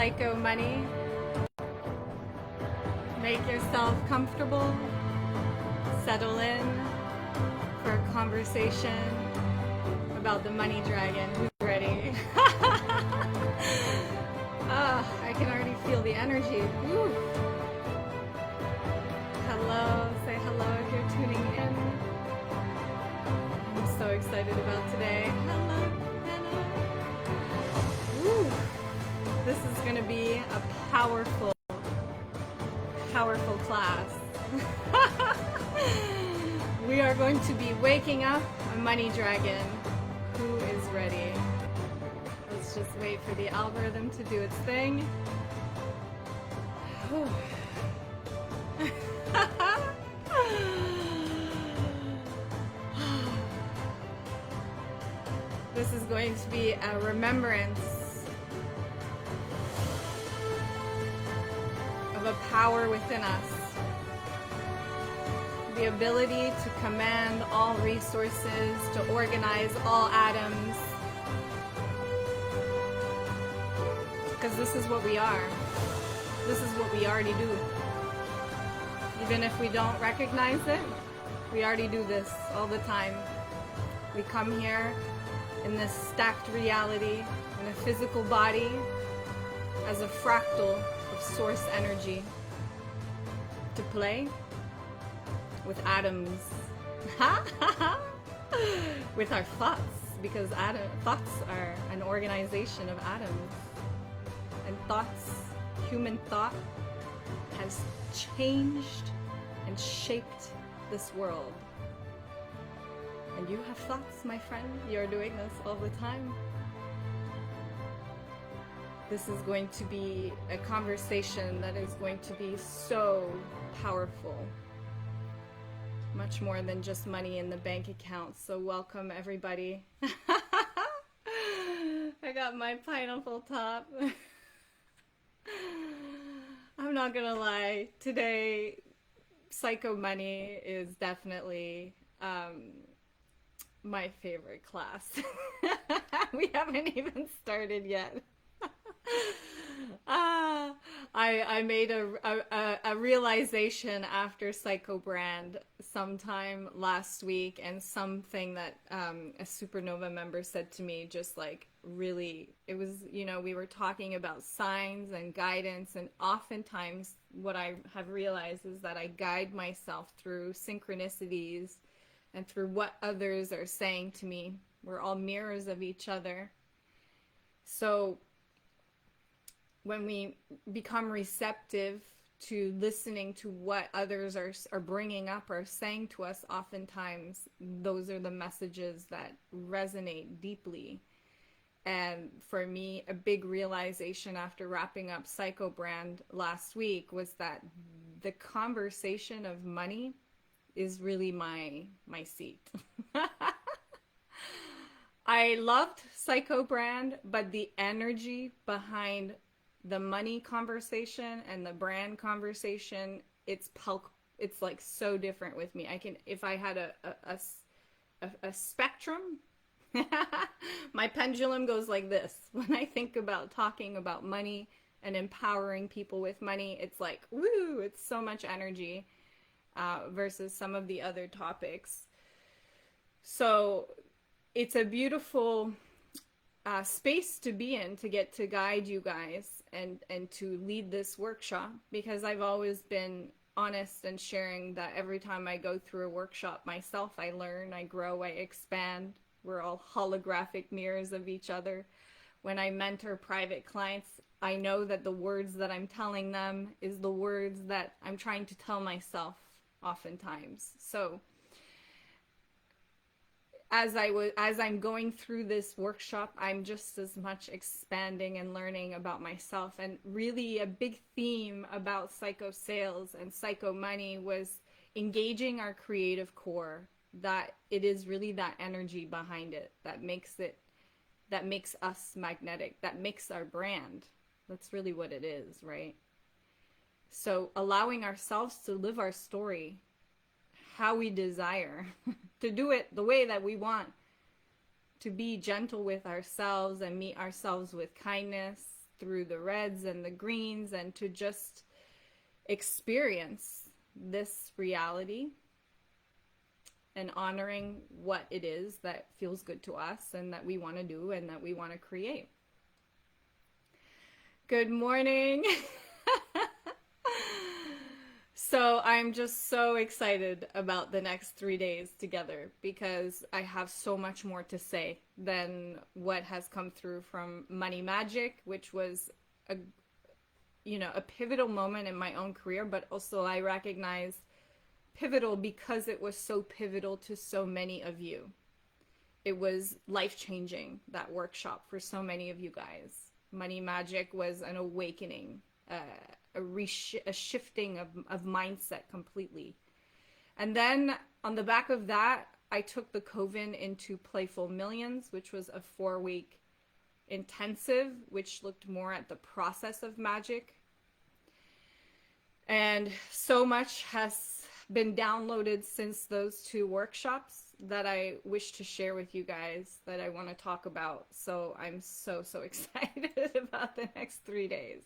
Psycho Money. Make yourself comfortable, settle in for a conversation about the money dragon. Who's ready? I can already feel the energy. Woo. Hello, say hello if you're tuning in. I'm so excited about today. Hello, hello. Woo. This is going to be a powerful class. We are going to be waking up a money dragon. Who is ready? Let's just wait for the algorithm to do its thing. This is going to be a remembrance of a power within us. The ability to command all resources, to organize all atoms. Because this is what we are. This is what we already do. Even if we don't recognize it, we already do this all the time. We come here in this stacked reality, in a physical body, as a fractal of source energy, to play with atoms, with our thoughts, because thoughts are an organization of atoms. And thoughts, human thought, has changed and shaped this world. And you have thoughts, my friend. You're doing this all the time. This is going to be a conversation that is going to be so powerful. Much more than just money in the bank account. So welcome, everybody. I got my pineapple top. I'm not gonna lie. Today, Psycho Money is definitely my favorite class. We haven't even started yet. I made a realization after Psycho Brand sometime last week, and something that a Supernova member said to me, just like really, it was, we were talking about signs and guidance, and oftentimes what I have realized is that I guide myself through synchronicities and through what others are saying to me. We're all mirrors of each other. So when we become receptive to listening to what others are bringing up or saying to us, oftentimes those are the messages that resonate deeply. And for me, a big realization after wrapping up Psycho Brand last week was that the conversation of money is really my seat. I loved Psycho Brand, but the energy behind the money conversation and the brand conversation, it's like so different with me. If I had a spectrum, my pendulum goes like this. When I think about talking about money and empowering people with money, it's like, woo, it's so much energy versus some of the other topics. So it's a beautiful space to be in, to get to guide you guys and to lead this workshop, because I've always been honest and sharing that every time I go through a workshop myself, I learn, I grow, I expand. We're all holographic mirrors of each other. When I mentor private clients, I know that the words that I'm telling them is the words that I'm trying to tell myself oftentimes. So as I'm going through this workshop, I'm just as much expanding and learning about myself. And really a big theme about Psycho Sales and Psycho Money was engaging our creative core, that it is really that energy behind it that makes us magnetic, that makes our brand. That's really what it is, right? So allowing ourselves to live our story how we desire, to do it the way that we want, to be gentle with ourselves and meet ourselves with kindness, through the reds and the greens and to just experience this reality and honoring what it is that feels good to us and that we want to do and that we want to create. Good morning. So I'm just so excited about the next 3 days together because I have so much more to say than what has come through from Money Magic, which was a pivotal moment in my own career, but also I recognize pivotal because it was so pivotal to so many of you. It was life-changing, that workshop, for so many of you guys. Money Magic was an awakening, a shifting of mindset completely. And then on the back of that, I took the Coven into Playful Millions, which was a 4-week intensive, which looked more at the process of magic. And so much has been downloaded since those 2 workshops that I wish to share with you guys, that I want to talk about. So I'm so excited about the next 3 days.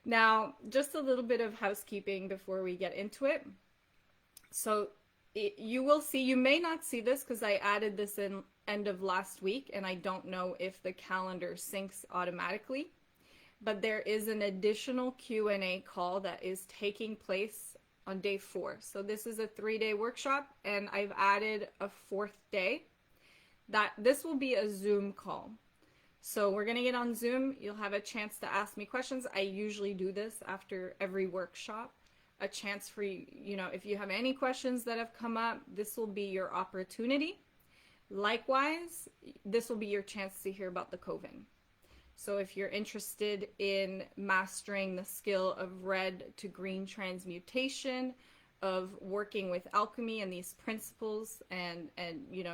Now, just a little bit of housekeeping before we get into it. So you will see, you may not see this because I added this in end of last week and I don't know if the calendar syncs automatically, but there is an additional Q&A call that is taking place on day 4. So this is a 3-day workshop and I've added a 4th day. That this will be a Zoom call. So we're going to get on Zoom. You'll have a chance to ask me questions. I usually do this after every workshop. A chance for you, if you have any questions that have come up, this will be your opportunity. Likewise, this will be your chance to hear about the Coven. So if you're interested in mastering the skill of red to green transmutation, of working with alchemy and these principles and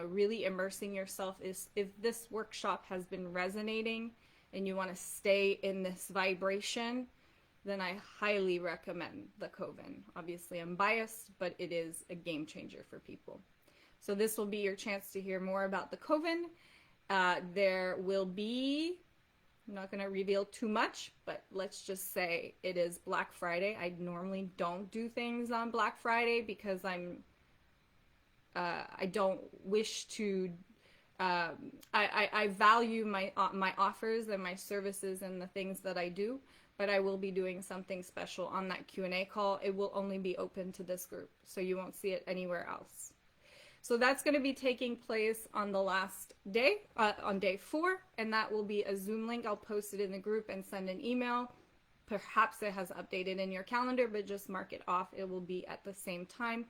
really immersing yourself, if this workshop has been resonating and you want to stay in this vibration, then I highly recommend the Coven. Obviously I'm biased, but it is a game changer for people. So this will be your chance to hear more about the Coven. There will be, I'm not going to reveal too much, but let's just say it is Black Friday. I normally don't do things on Black Friday because I don't wish to, I value my offers and my services and the things that I do, but I will be doing something special on that Q&A call. It will only be open to this group, so you won't see it anywhere else. So that's going to be taking place on the last day, on day 4, and that will be a Zoom link. I'll post it in the group and send an email. Perhaps it has updated in your calendar, but just mark it off. It will be at the same time.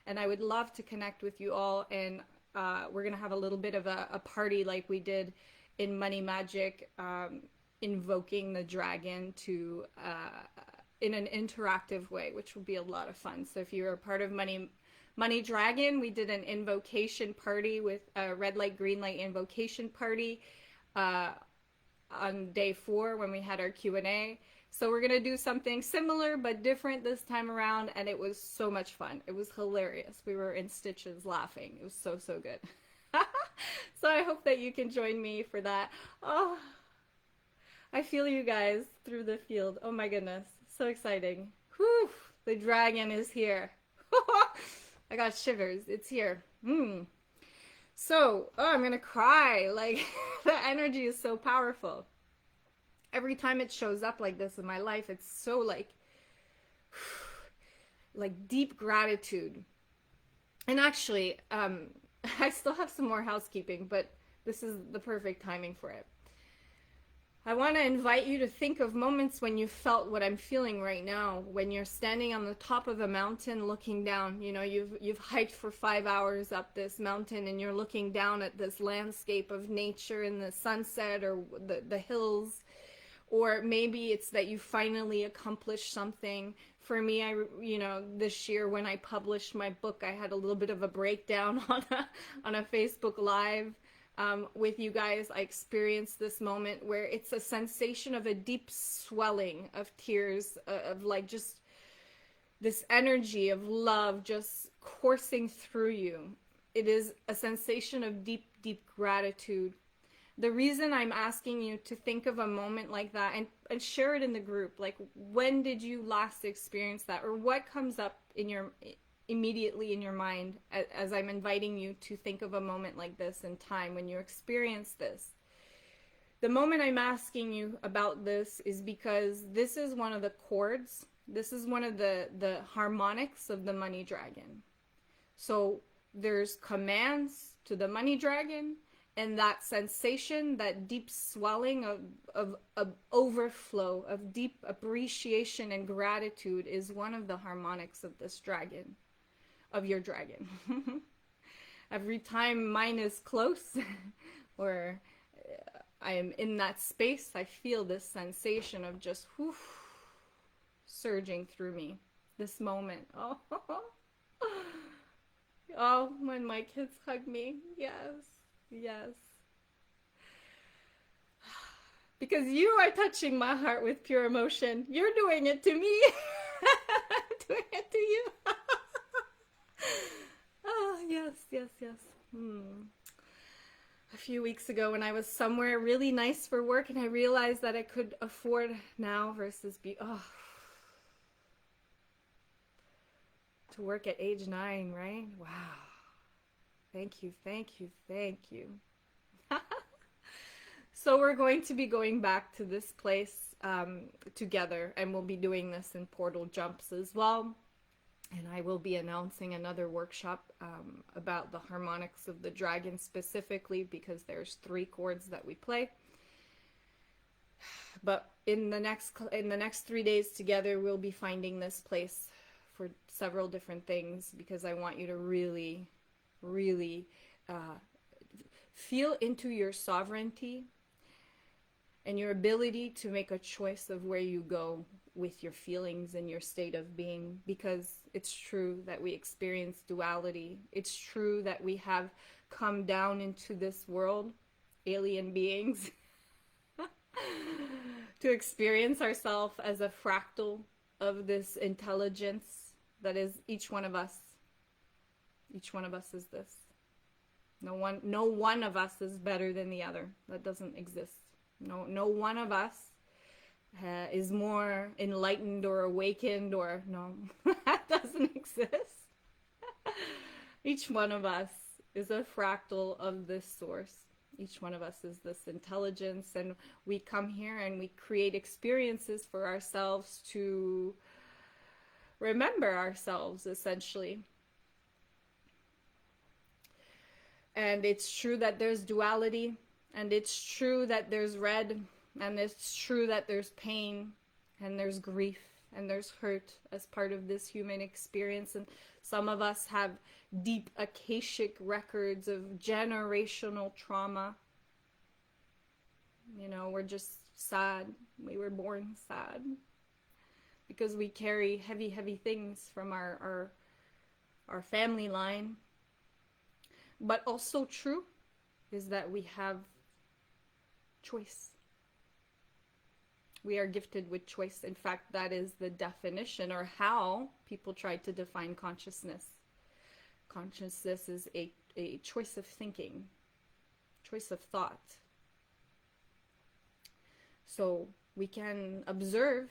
And I would love to connect with you all, and we're going to have a little bit of a party like we did in Money Magic, invoking the dragon to in an interactive way, which will be a lot of fun. So if you're a part of Money Dragon, we did an invocation party with a red light, green light invocation party on day 4 when we had our Q&A. So we're going to do something similar but different this time around, and it was so much fun. It was hilarious. We were in stitches laughing. It was so good. So I hope that you can join me for that. Oh, I feel you guys through the field. Oh my goodness. So exciting. Whew, the dragon is here. I got shivers. It's here. So, I'm going to cry. Like, the energy is so powerful. Every time it shows up like this in my life, it's so like deep gratitude. And actually, I still have some more housekeeping, but this is the perfect timing for it. I want to invite you to think of moments when you felt what I'm feeling right now, when you're standing on the top of a mountain looking down. You've hiked for 5 hours up this mountain and you're looking down at this landscape of nature and the sunset or the hills. Or maybe it's that you finally accomplished something. For me, this year when I published my book, I had a little bit of a breakdown on a Facebook Live. With you guys, I experienced this moment where it's a sensation of a deep swelling of tears, of like just this energy of love just coursing through you. It is a sensation of deep, deep gratitude. The reason I'm asking you to think of a moment like that and share it in the group, like when did you last experience that, or what comes up in your immediately in your mind as I'm inviting you to think of a moment like this in time when you experience this. The moment I'm asking you about this is because this is one of the chords, this is one of the harmonics of the money dragon. So there's commands to the money dragon, and that sensation, that deep swelling of overflow, of deep appreciation and gratitude is one of the harmonics of this dragon, of your dragon. Every time mine is close or I am in that space, I feel this sensation of just whoosh, surging through me. This moment. Oh, oh, when my kids hug me. Yes, yes. Because you are touching my heart with pure emotion. You're doing it to me. I'm doing it to you. Oh, yes, yes, yes. A few weeks ago when I was somewhere really nice for work and I realized that I could afford now versus to work at age 9, right? Wow. Thank you, thank you, thank you. So we're going to be going back to this place together, and we'll be doing this in portal jumps as well. And I will be announcing another workshop about the harmonics of the dragon specifically, because there's 3 chords that we play. But in the next 3 days together, we'll be finding this place for several different things, because I want you to really, really feel into your sovereignty and your ability to make a choice of where you go with your feelings and your state of being, because it's true that we experience duality. It's true that we have come down into this world, alien beings, to experience ourselves as a fractal of this intelligence that is each one of us. Each one of us is this. No one of us is better than the other. That doesn't exist. No one of us is more enlightened or awakened, or no, that doesn't exist. Each one of us is a fractal of this source. Each one of us is this intelligence, and we come here and we create experiences for ourselves to remember ourselves, essentially. And it's true that there's duality, and it's true that there's red, and it's true that there's pain, and there's grief, and there's hurt as part of this human experience. And some of us have deep akashic records of generational trauma. You know, we're just sad. We were born sad because we carry heavy, heavy things from our family line. But also true is that we have choice. We are gifted with choice. In fact, that is the definition, or how people try to define consciousness. Consciousness is a choice of thinking, choice of thought. So we can observe.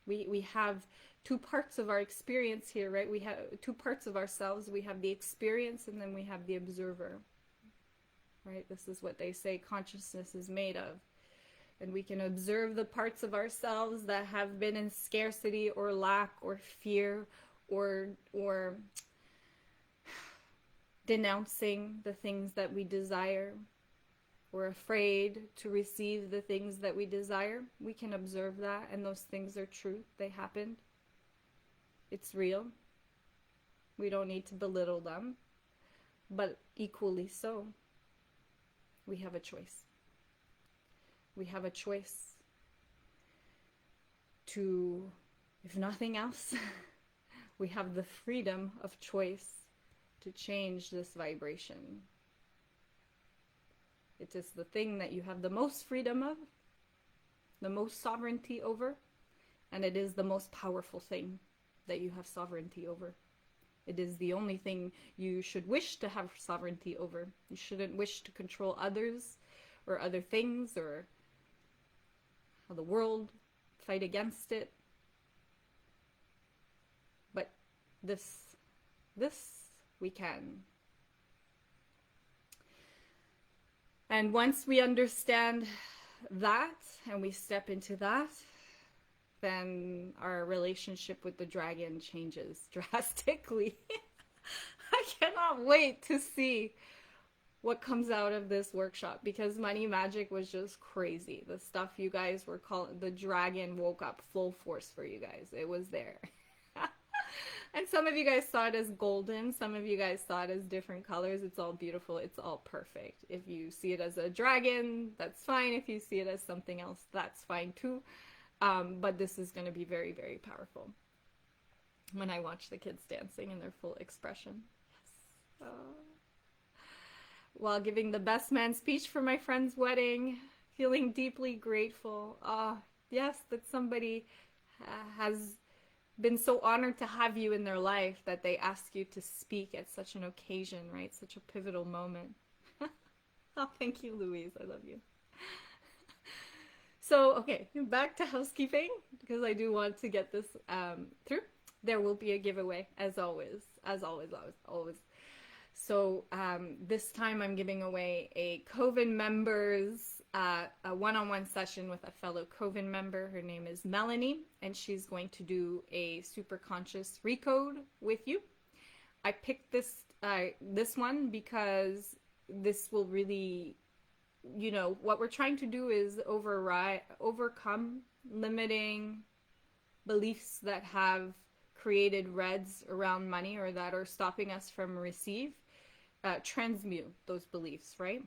We have 2 parts of our experience here, right? We have 2 parts of ourselves. We have the experience, and then we have the observer, right? This is what they say consciousness is made of. And we can observe the parts of ourselves that have been in scarcity or lack or fear or denouncing the things that we desire. We're afraid to receive the things that we desire. We can observe that, and those things are true. They happened. It's real. We don't need to belittle them. But equally so, we have a choice. We have a choice to, if nothing else, we have the freedom of choice to change this vibration. It is the thing that you have the most freedom of, the most sovereignty over, and it is the most powerful thing that you have sovereignty over. It is the only thing you should wish to have sovereignty over. You shouldn't wish to control others or other things, or how the world fight against it. But this we can. And once we understand that and we step into that, then our relationship with the dragon changes drastically. I cannot wait to see what comes out of this workshop, because Money Magic was just crazy. The stuff you guys were calling, the dragon woke up full force for you guys. It was there. And some of you guys saw it as golden. Some of you guys saw it as different colors. It's all beautiful. It's all perfect. If you see it as a dragon, that's fine. If you see it as something else, that's fine too. But this is going to be very, very powerful when I watch the kids dancing in their full expression. Yes. While giving the best man speech for my friend's wedding, feeling deeply grateful. Yes, that somebody has been so honored to have you in their life that they ask you to speak at such an occasion, right? Such a pivotal moment. Oh, thank you, Louise. I love you. So, okay, back to housekeeping, because I do want to get this through. There will be a giveaway, as always. So this time I'm giving away a Coven members a one-on-one session with a fellow Coven member. Her name is Melanie, and she's going to do a super conscious recode with you. I picked this one because this will really, you know, what we're trying to do is overcome limiting beliefs that have created reds around money, or that are stopping us from transmute those beliefs, right?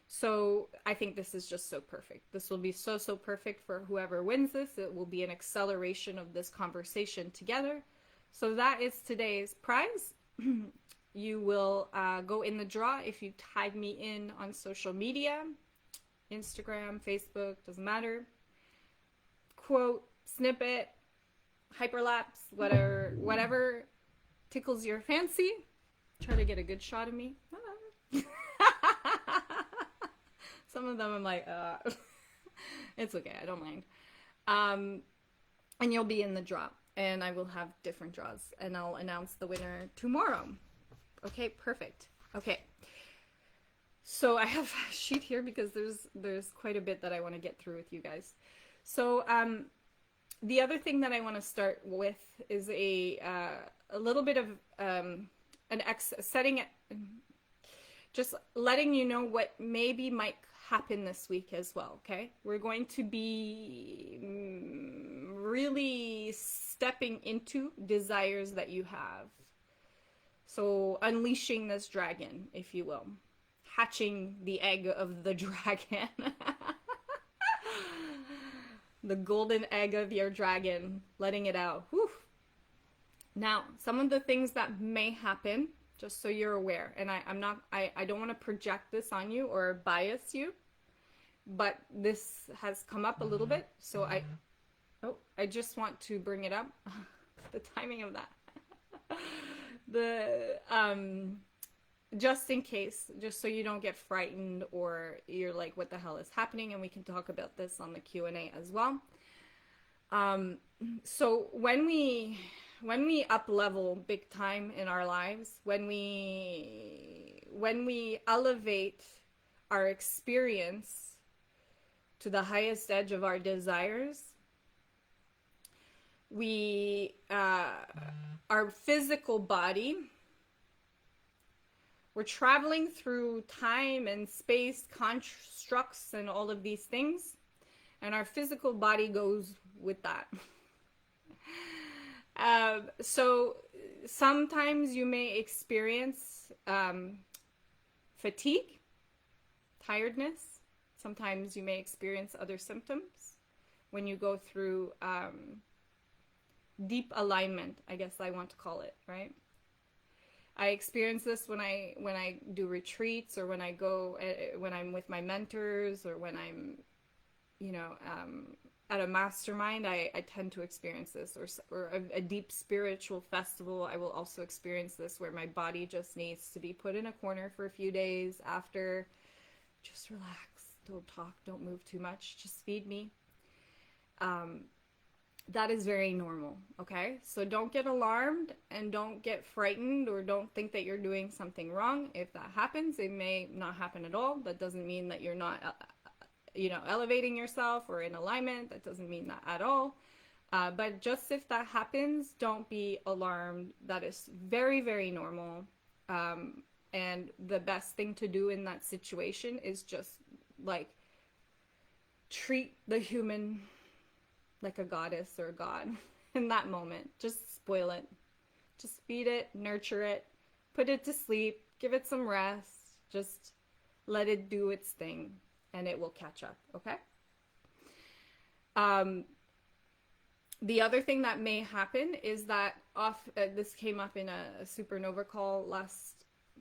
So I think this is just so perfect. This will be so perfect for whoever wins this. It will be an acceleration of this conversation together. So that is today's prize. You will go in the draw if you tag me in on social media, Instagram, Facebook, doesn't matter. Quote, snippet, hyperlapse, whatever tickles your fancy. Try to get a good shot of me. Some of them I'm like, it's okay, I don't mind. And you'll be in the draw, and I will have different draws, and I'll announce the winner tomorrow. Okay, perfect. Okay, so I have a sheet here because there's quite a bit that I want to get through with you guys. So the other thing that I want to start with is a little bit of just letting you know what maybe might happen this week as well, okay? We're going to be really stepping into desires that you have. So unleashing this dragon, if you will. Hatching the egg of the dragon. The golden egg of your dragon. Letting it out. Whew. Now, some of the things that may happen, just so you're aware, and I don't want to project this on you or bias you, but this has come up a little bit, so I just want to bring it up. The timing of that. Just in case, just so you don't get frightened or you're like, what the hell is happening? And we can talk about this on the Q&A as well. So when we up level big time in our lives, when we elevate our experience to the highest edge of our desires, our physical body, we're traveling through time and space constructs and all of these things, and our physical body goes with that. So sometimes you may experience fatigue, tiredness. Sometimes you may experience other symptoms when you go through deep alignment, I guess I want to call it, right? I experience this when I do retreats, or when I'm with my mentors, or when I'm, at a mastermind. I tend to experience this, or a deep spiritual festival. I will also experience this, where my body just needs to be put in a corner for a few days after. Just relax. don't talk, don't move too much, just feed me. That is very normal, okay? So don't get alarmed and don't get frightened or don't think that you're doing something wrong. If that happens, it may not happen at all. That doesn't mean that you're not, elevating yourself or in alignment. That doesn't mean that at all. But just if that happens, don't be alarmed. That is very, very normal. And the best thing to do in that situation is just like treat the human like a goddess or a god in that moment. Just spoil it. Just feed it, nurture it, put it to sleep, give it some rest. Just let it do its thing and it will catch up, okay? The other thing that may happen is that this came up in a supernova call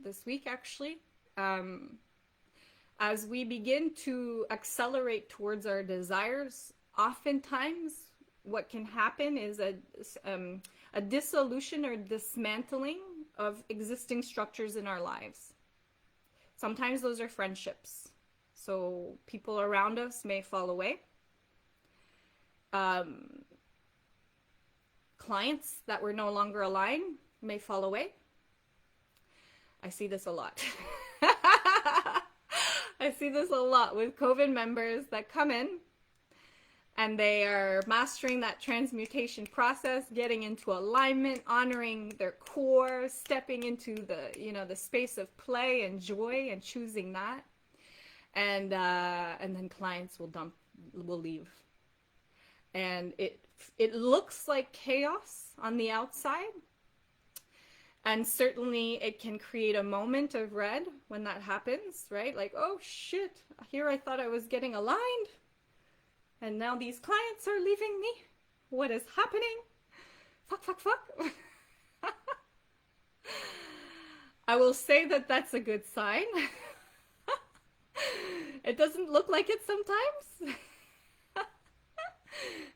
this week actually. As we begin to accelerate towards our desires, oftentimes what can happen is a dissolution or dismantling of existing structures in our lives. Sometimes those are friendships. So people around us may fall away. Clients that were no longer aligned may fall away. I see this a lot. I see this a lot with COVID members that come in and they are mastering that transmutation process, getting into alignment, honoring their core, stepping into the space of play and joy and choosing that. And then clients will leave. And it looks like chaos on the outside. And certainly it can create a moment of red when that happens, right? Like, oh shit, here I thought I was getting aligned. And now these clients are leaving me. What is happening? Fuck. I will say that that's a good sign. It doesn't look like it sometimes.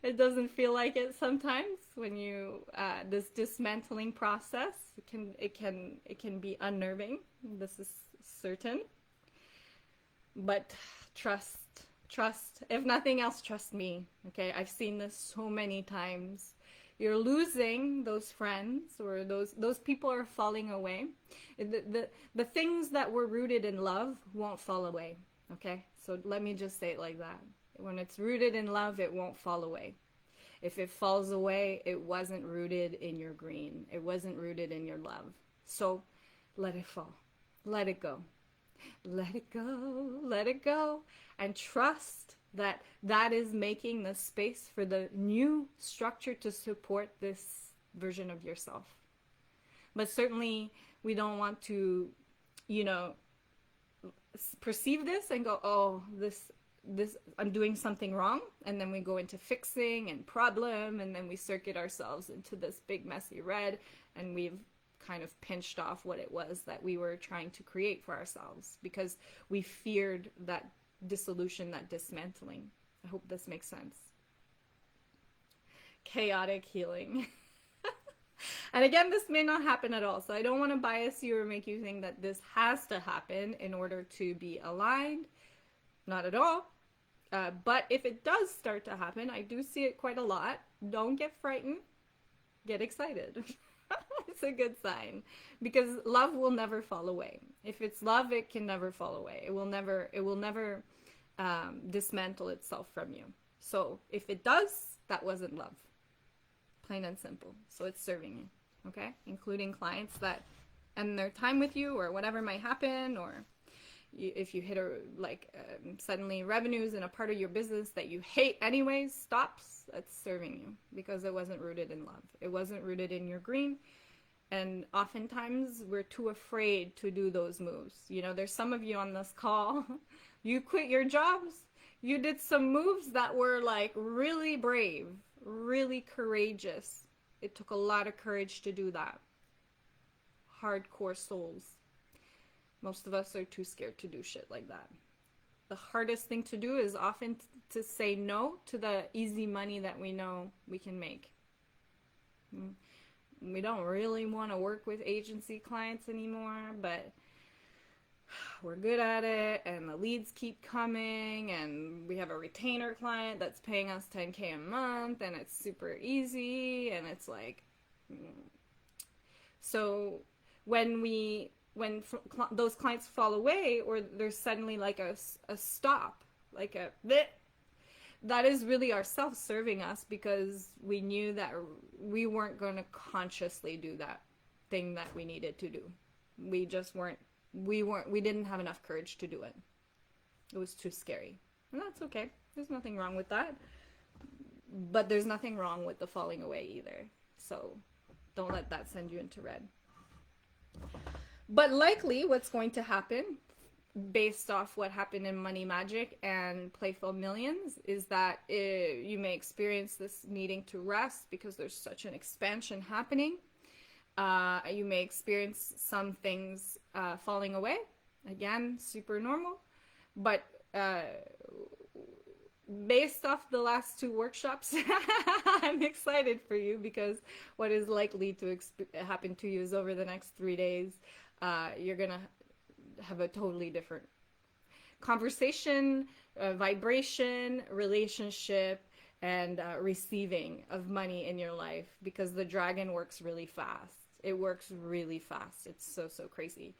It doesn't feel like it sometimes when you this dismantling process. It can be unnerving. This is certain. But trust. If nothing else, trust me. Okay, I've seen this so many times. You're losing those friends, or those people are falling away. The things that were rooted in love won't fall away. Okay, so let me just say it like that. When it's rooted in love, it won't fall away. If it falls away, it wasn't rooted in your green. It wasn't rooted in your love. So let it fall. Let it go. Let it go. Let it go. And trust that that is making the space for the new structure to support this version of yourself. But certainly we don't want to, perceive this and go, oh, this I'm doing something wrong, and then we go into fixing and problem, and then we circuit ourselves into this big messy red, and we've kind of pinched off what it was that we were trying to create for ourselves because we feared that dissolution, that dismantling. I hope this makes sense. Chaotic healing. And again, this may not happen at all, so I don't want to bias you or make you think that this has to happen in order to be aligned. Not at all. But if it does start to happen, I do see it quite a lot. Don't get frightened. Get excited. It's a good sign because love will never fall away. If it's love, it can never fall away. It will never dismantle itself from you. So if it does, that wasn't love. Plain and simple. So it's serving you. Okay? Including clients that end their time with you or whatever might happen, or if you hit suddenly revenues in a part of your business that you hate anyways stops, that's serving you because it wasn't rooted in love. It wasn't rooted in your green. And oftentimes we're too afraid to do those moves. There's some of you on this call, you quit your jobs. You did some moves that were like really brave, really courageous. It took a lot of courage to do that. Hardcore souls. Most of us are too scared to do shit like that. The hardest thing to do is often to say no to the easy money that we know we can make. We don't really want to work with agency clients anymore, but we're good at it and the leads keep coming and we have a retainer client that's paying us 10K a month and it's super easy and it's like so when those clients fall away or there's suddenly like a stop, like a bleh, that is really ourselves serving us because we knew that we weren't going to consciously do that thing that we needed to do. We just we didn't have enough courage to do it. It was too scary. And that's okay. There's nothing wrong with that. But there's nothing wrong with the falling away either. So don't let that send you into red. But likely what's going to happen based off what happened in Money Magic and Playful Millions is that you may experience this needing to rest because there's such an expansion happening. You may experience some things falling away. Again, super normal. But based off the last two workshops, I'm excited for you because what is likely to happen to you is over the next 3 days, you're going to have a totally different conversation, vibration, relationship, and receiving of money in your life because the dragon works really fast. It works really fast. It's so, so crazy.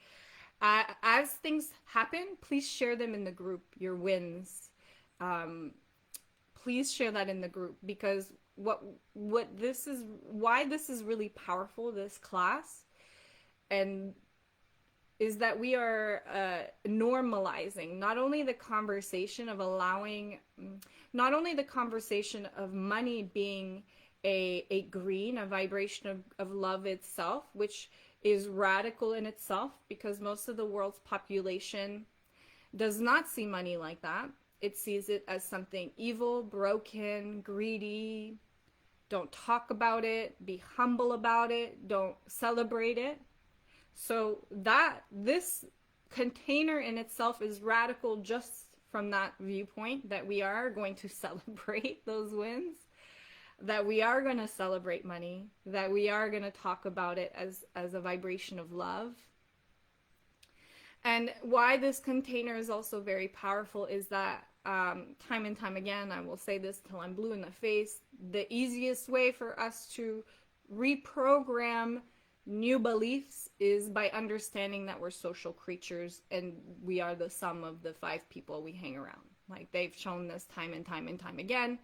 As things happen, please share them in the group, your wins. Please share that in the group because why this is really powerful, this class, and is that we are normalizing not only the conversation of not only the conversation of money being a green, a vibration of love itself, which is radical in itself because most of the world's population does not see money like that. It sees it as something evil, broken, greedy. Don't talk about it, be humble about it, don't celebrate it. So this container in itself is radical just from that viewpoint that we are going to celebrate those wins, that we are going to celebrate money, that we are going to talk about it as a vibration of love. And why this container is also very powerful is that time and time again, I will say this till I'm blue in the face, the easiest way for us to reprogram new beliefs is by understanding that we're social creatures and we are the sum of the 5 people we hang around. Like they've shown this time and time and time again.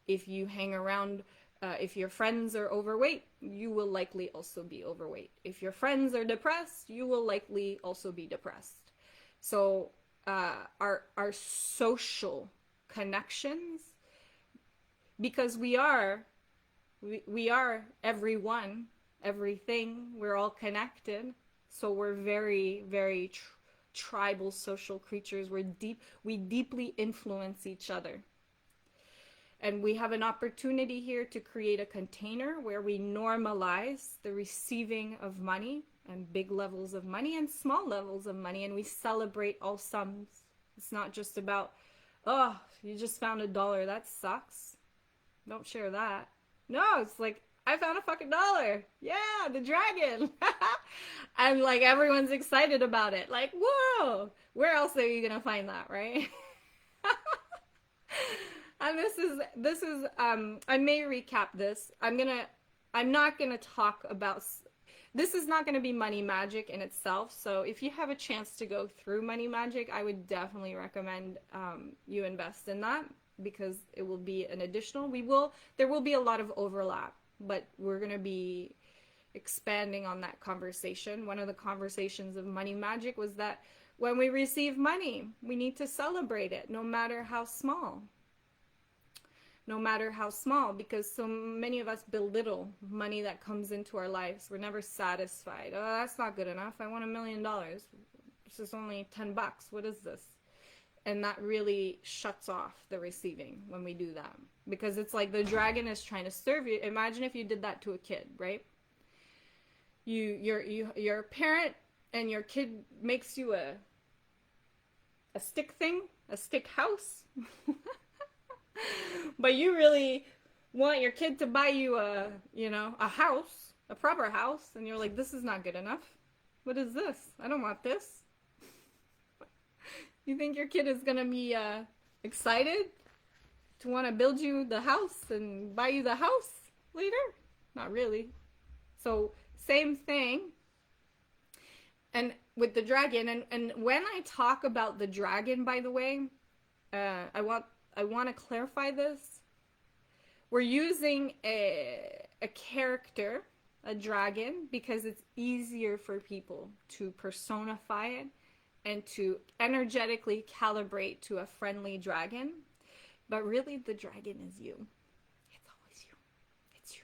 If you hang around, if your friends are overweight, you will likely also be overweight. If your friends are depressed, you will likely also be depressed. So our social connections, because we are everyone, everything, we're all connected. So we're very, very tribal social creatures. We deeply influence each other. And we have an opportunity here to create a container where we normalize the receiving of money and big levels of money and small levels of money. And we celebrate all sums. It's not just about, oh, you just found $1. That sucks. Don't share that. No, it's like, I found a fucking $1. Yeah, the dragon. And like everyone's excited about it. Like, whoa, where else are you going to find that, right? And this is I may recap this. I'm not gonna talk about, this is not gonna be Money Magic in itself. So if you have a chance to go through Money Magic, I would definitely recommend you invest in that because it will be an additional. There will be a lot of overlap, but we're gonna be expanding on that conversation. One of the conversations of Money Magic was that when we receive money, we need to celebrate it, no matter how small. No matter how small, because so many of us belittle money that comes into our lives. We're never satisfied. Oh, that's not good enough. I want $1 million. This is only $10. What is this? And that really shuts off the receiving when we do that. Because it's like the dragon is trying to serve you. Imagine if you did that to a kid, right? You're a parent and your kid makes you a stick thing, a stick house. But you really want your kid to buy you a house, a proper house, and you're like, this is not good enough. What is this? I don't want this. You think your kid is gonna be excited to want to build you the house and buy you the house later? Not really. So same thing. And with the dragon, and when I talk about the dragon, by the way, I want to clarify this. We're using a character, a dragon, because it's easier for people to personify it and to energetically calibrate to a friendly dragon. But really, the dragon is you. It's always you. It's you.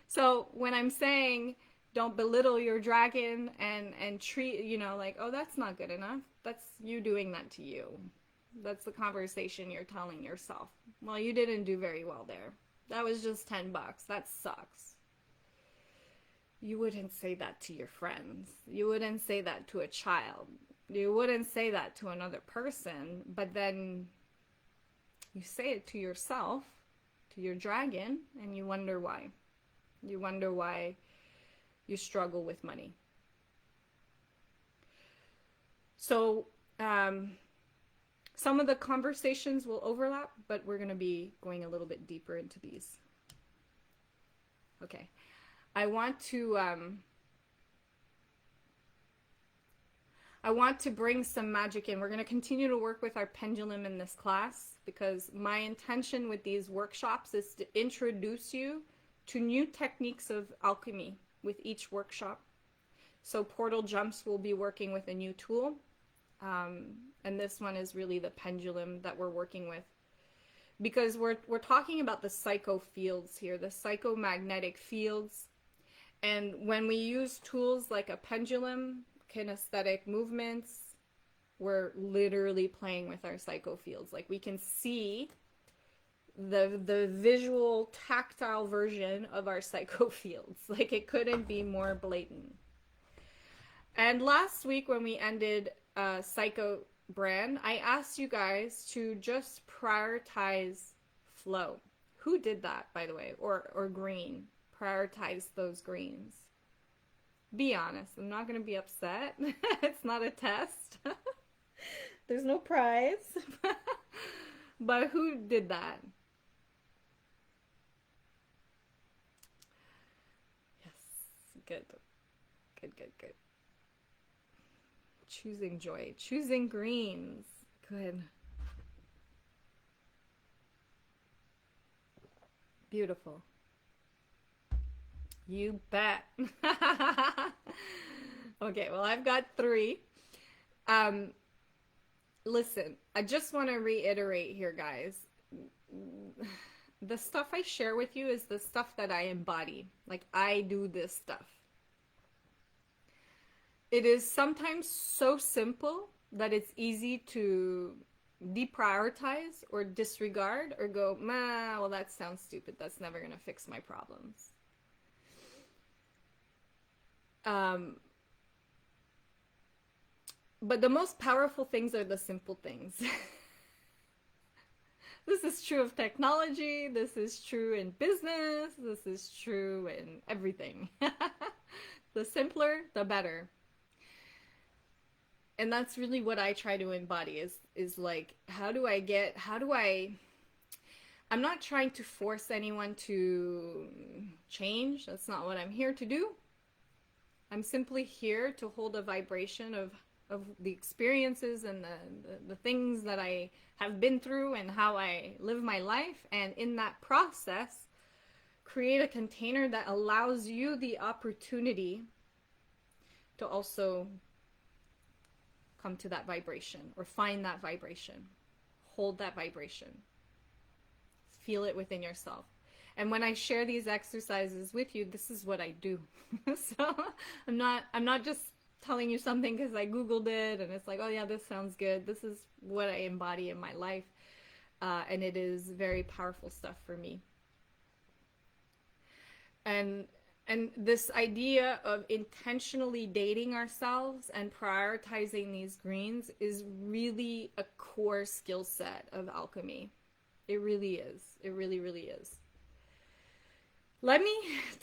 So when I'm saying don't belittle your dragon and treat, like, oh, that's not good enough. That's you doing that to you. That's the conversation you're telling yourself. Well, you didn't do very well there. That was just $10. That sucks. You wouldn't say that to your friends. You wouldn't say that to a child. You wouldn't say that to another person, but then you say it to yourself, to your dragon, and you wonder why. You wonder why you struggle with money. So, some of the conversations will overlap, but we're going to be going a little bit deeper into these. Okay. I want to bring some magic in. We're going to continue to work with our pendulum in this class because my intention with these workshops is to introduce you to new techniques of alchemy with each workshop. So Portal Jumps will be working with a new tool. And this one is really the pendulum that we're working with. Because we're talking about the psycho fields here, the psychomagnetic fields. And when we use tools like a pendulum, kinesthetic movements, we're literally playing with our psycho fields. Like we can see the visual, tactile version of our psycho fields. Like it couldn't be more blatant. And last week when we ended Psycho Brand, I asked you guys to just prioritize flow. Who did that, by the way? Or green. Prioritize those greens. Be honest. I'm not going to be upset. It's not a test. There's no prize. But who did that? Yes. Good. Good, good, good. Choosing joy. Choosing greens. Good. Beautiful. You bet. Okay, well, I've got 3. Listen, I just want to reiterate here, guys. The stuff I share with you is the stuff that I embody. Like, I do this stuff. It is sometimes so simple that it's easy to deprioritize or disregard or go, well, that sounds stupid. That's never going to fix my problems. But the most powerful things are the simple things. This is true of technology. This is true in business. This is true in everything. The simpler, the better. And that's really what I try to embody is like, I'm not trying to force anyone to change. That's not what I'm here to do. I'm simply here to hold a vibration of the experiences and the things that I have been through and how I live my life. And in that process, create a container that allows you the opportunity to also come to that vibration or find that vibration. Hold that vibration. Feel it within yourself. And when I share these exercises with you, this is what I do. So I'm not just telling you something because I Googled it and it's like, oh yeah, this sounds good. This is what I embody in my life. And it is very powerful stuff for me. And this idea of intentionally dating ourselves and prioritizing these greens is really a core skill set of alchemy. It really is. It really, really is. Let me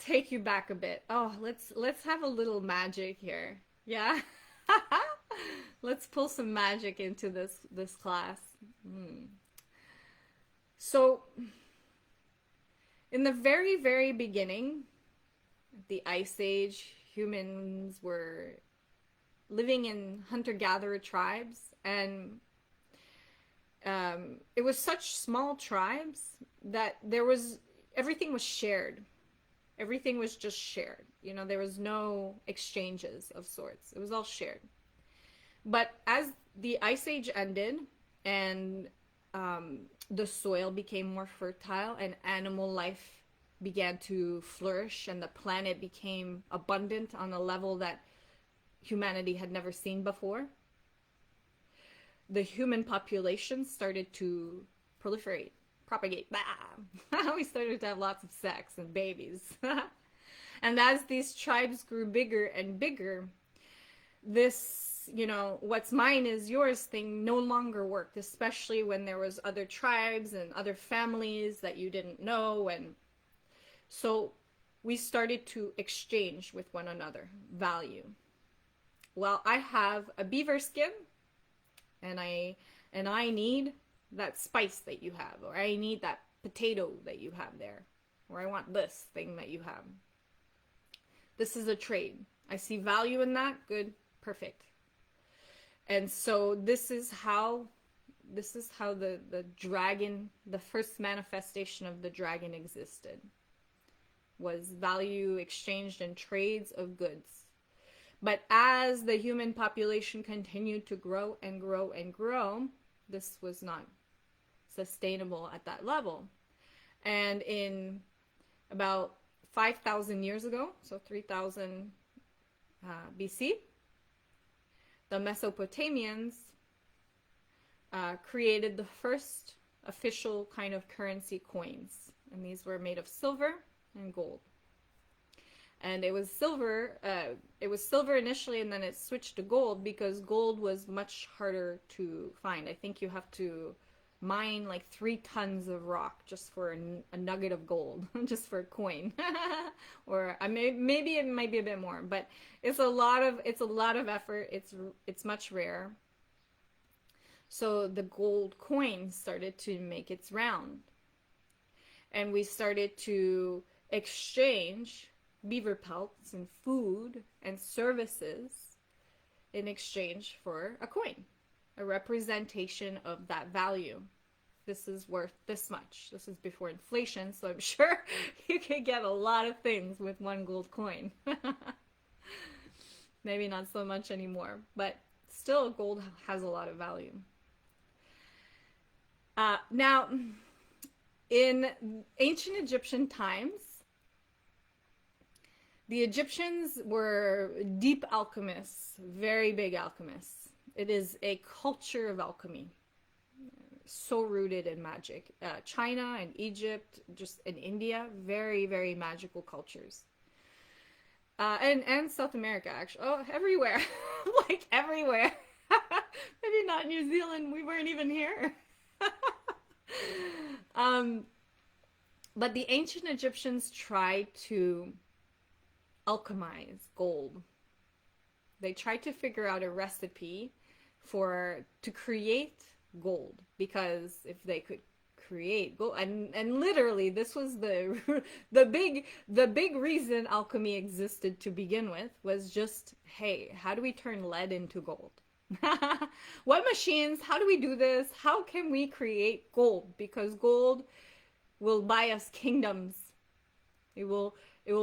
take you back a bit. Oh, let's have a little magic here. Yeah? Let's pull some magic into this class. So, in the very, very beginning, the Ice Age, humans were living in hunter-gatherer tribes, and it was such small tribes that everything was shared. Everything was just shared. You know, there was no exchanges of sorts. It was all shared. But as the Ice Age ended and the soil became more fertile and animal life began to flourish and the planet became abundant on a level that humanity had never seen before, the human population started to proliferate, propagate. We started to have lots of sex and babies. And as these tribes grew bigger and bigger, this, you know, what's mine is yours thing no longer worked, especially when there was other tribes and other families that you didn't know. And so we started to exchange with one another value. Well, I have a beaver skin, and I need that spice that you have, or I need that potato that you have there, or I want this thing that you have. This is a trade. I see value in that. Good, perfect. And so this is how the dragon, the first manifestation of the dragon existed, was value exchanged in trades of goods. But as the human population continued to grow and grow and grow, this was not sustainable at that level. And in about 5,000 years ago, so 3,000 BC, the Mesopotamians created the first official kind of currency coins. And these were made of silver and gold. And it was silver initially, and then it switched to gold because gold was much harder to find. I think you have to mine like 3 tons of rock just for a nugget of gold, just for a coin. Or maybe it might be a bit more, but it's a lot of effort. It's much rare. So the gold coin started to make its round, and we started to exchange beaver pelts and food and services in exchange for a coin, a representation of that value. This is worth this much. This is before inflation, so I'm sure you could get a lot of things with one gold coin. Maybe not so much anymore, but still gold has a lot of value. Now, in ancient Egyptian times, the Egyptians were deep alchemists, very big alchemists. It is a culture of alchemy, so rooted in magic. China and Egypt, just in India, very, very magical cultures. And South America, actually. Oh, everywhere. Like everywhere. Maybe not New Zealand. We weren't even here. But the ancient Egyptians tried to alchemize gold. They tried to figure out a recipe to create gold, because if they could create gold, and literally this was the big reason alchemy existed to begin with, was just, hey, how do we turn lead into gold? What machines? How do we do this? How can we create gold? Because gold will buy us kingdoms. It will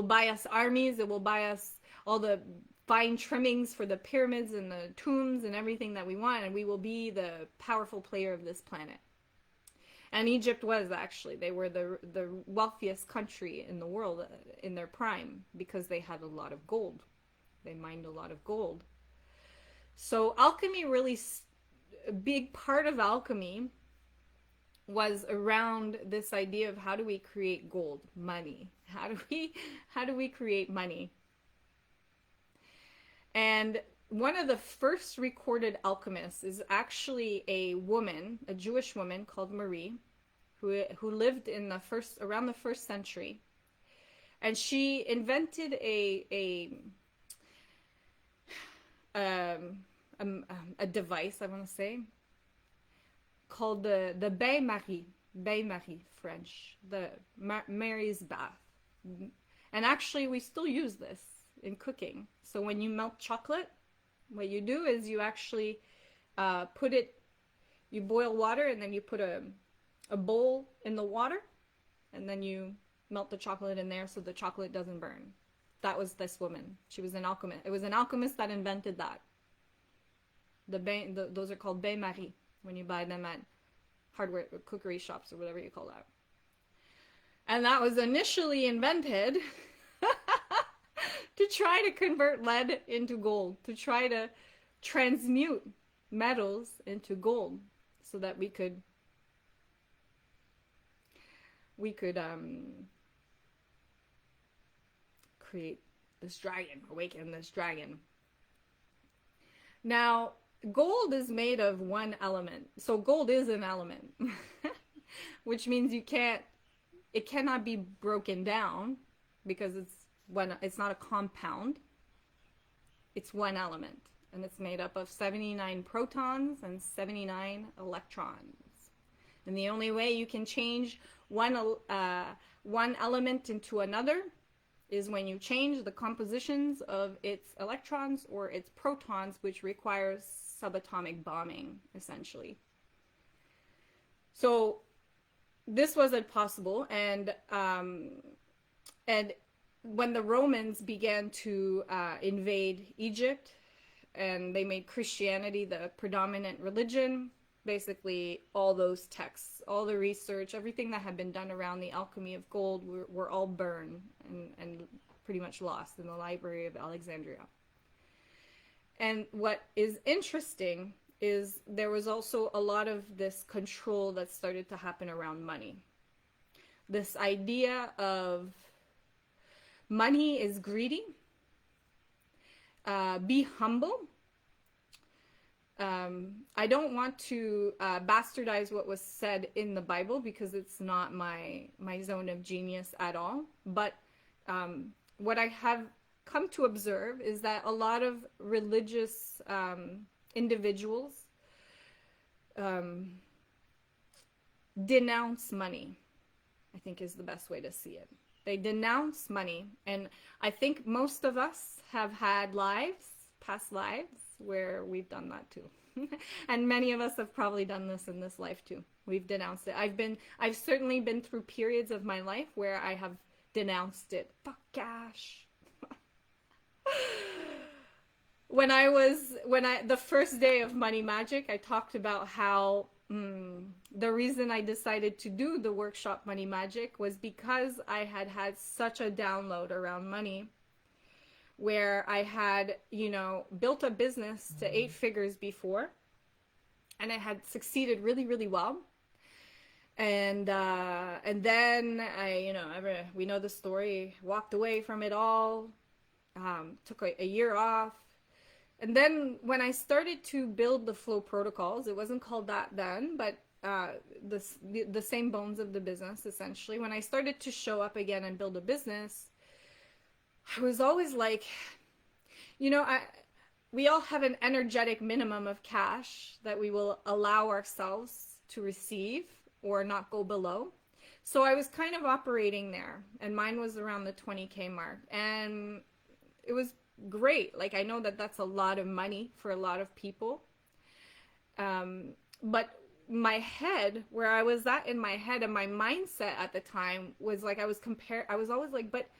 buy us armies. It will buy us all the fine trimmings for the pyramids and the tombs and everything that we want, and we will be the powerful player of this planet. And Egypt was, actually. They were the wealthiest country in the world in their prime, because they had a lot of gold. They mined a lot of gold. So alchemy, really, a big part of alchemy was around this idea of how do we create gold, money. How do we create money? And one of the first recorded alchemists is actually a woman, a Jewish woman called Marie, who lived in around the 1st century. And she invented a a device, I want to say, called the bain-marie French, the Mary's bath. And actually, we still use this in cooking. So when you melt chocolate, what you do is you actually you boil water, and then you put a bowl in the water, and then you melt the chocolate in there so the chocolate doesn't burn. That was this woman. She was an alchemist. It was an alchemist that invented that. Those are called bain-marie when you buy them at hardware cookery shops or whatever you call that. And that was initially invented to try to convert lead into gold, to try to transmute metals into gold so that we could create this dragon, awaken this dragon. Now, gold is made of one element. So gold is an element, which means it cannot be broken down because it's not a compound. It's one element, and it's made up of 79 protons and 79 electrons. And the only way you can change one element into another is when you change the compositions of its electrons or its protons, which requires subatomic bombing, essentially. So this wasn't possible, and when the Romans began to invade Egypt, and they made Christianity the predominant religion, basically all those texts, all the research, everything that had been done around the alchemy of gold were all burned and pretty much lost in the Library of Alexandria. And what is interesting is there was also a lot of this control that started to happen around money. This idea of money is greedy, be humble. I don't want to bastardize what was said in the Bible because it's not my zone of genius at all. But what I have come to observe is that a lot of religious individuals denounce money, I think is the best way to see it. They denounce money. And I think most of us have had past lives, where we've done that too. And many of us have probably done this in this life too. We've denounced it. I've certainly been through periods of my life where I have denounced it. Fuck cash. The first day of Money Magic, I talked about how the reason I decided to do the workshop Money Magic was because I had such a download around money, where I had, built a business to 8 figures before, and I had succeeded really, really well. And then we know the story, walked away from it all, took a year off. And then when I started to build the flow protocols, it wasn't called that then, but the same bones of the business, essentially. When I started to show up again and build a business, I was always like, we all have an energetic minimum of cash that we will allow ourselves to receive or not go below. So I was kind of operating there, and mine was around the 20K mark, and it was great. Like, I know that that's a lot of money for a lot of people. But my head, where I was at in my head and my mindset at the time was like, I was always like, but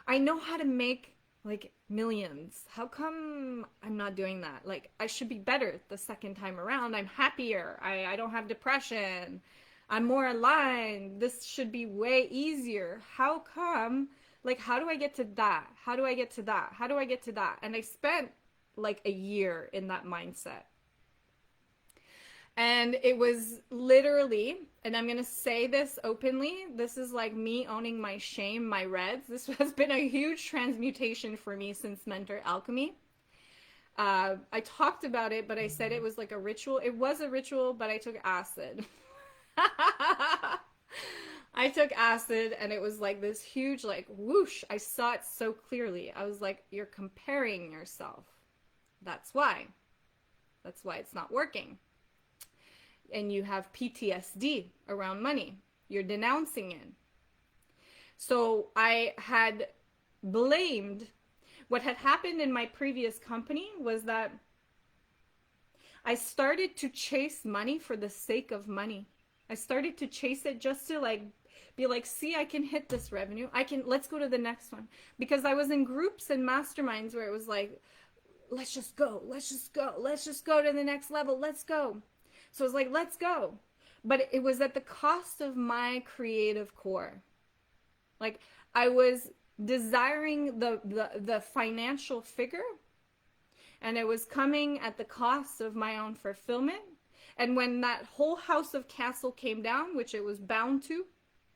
I know how to make like millions. How come I'm not doing that? Like, I should be better the second time around. I'm happier. I don't have depression. I'm more aligned. This should be way easier. How come? Like, how do I get to that? How do I get to that? How do I get to that? And I spent like a year in that mindset. And it was literally, and I'm going to say this openly, this is like me owning my shame, my reds. This has been a huge transmutation for me since Mentor Alchemy. I talked about it, but I said it was like a ritual. It was a ritual, but I took acid. I took acid, and it was like this huge, like, whoosh. I saw it so clearly. I was like, you're comparing yourself. That's why. That's why it's not working. And you have PTSD around money. You're denouncing it. So I had blamed what had happened in my previous company was that I started to chase money for the sake of money. I started to chase it just to like be like, see, I can hit this revenue. Let's go to the next one. Because I was in groups and masterminds where it was like, let's just go to the next level, let's go. So it was like, let's go. But it was at the cost of my creative core. Like, I was desiring the financial figure, and it was coming at the cost of my own fulfillment. And when that whole house of castle came down, which it was bound to,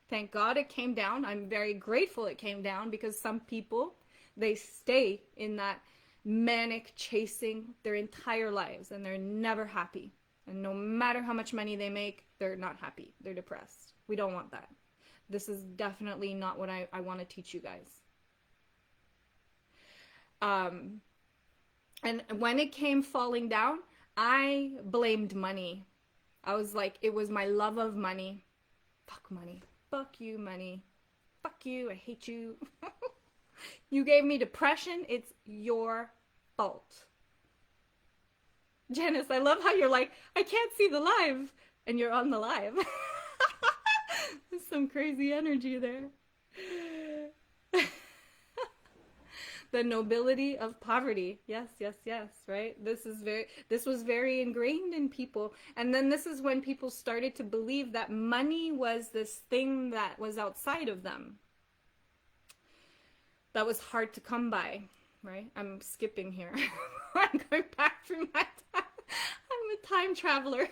thank God it came down. I'm very grateful it came down, because some people, they stay in that manic chasing their entire lives and they're never happy. And no matter how much money they make, they're not happy. They're depressed. We don't want that. This is definitely not what I want to teach you guys. And when it came falling down, I blamed money. I was like, it was my love of money. Fuck money. Fuck you, money. Fuck you. I hate you. You gave me depression. It's your fault. Janice, I love how you're like, I can't see the live, and you're on the live. There's some crazy energy there. The nobility of poverty. Yes, yes, yes, right? This was very ingrained in people. And then this is when people started to believe that money was this thing that was outside of them, that was hard to come by, right? I'm skipping here. I'm going back through my time. I'm a time traveler.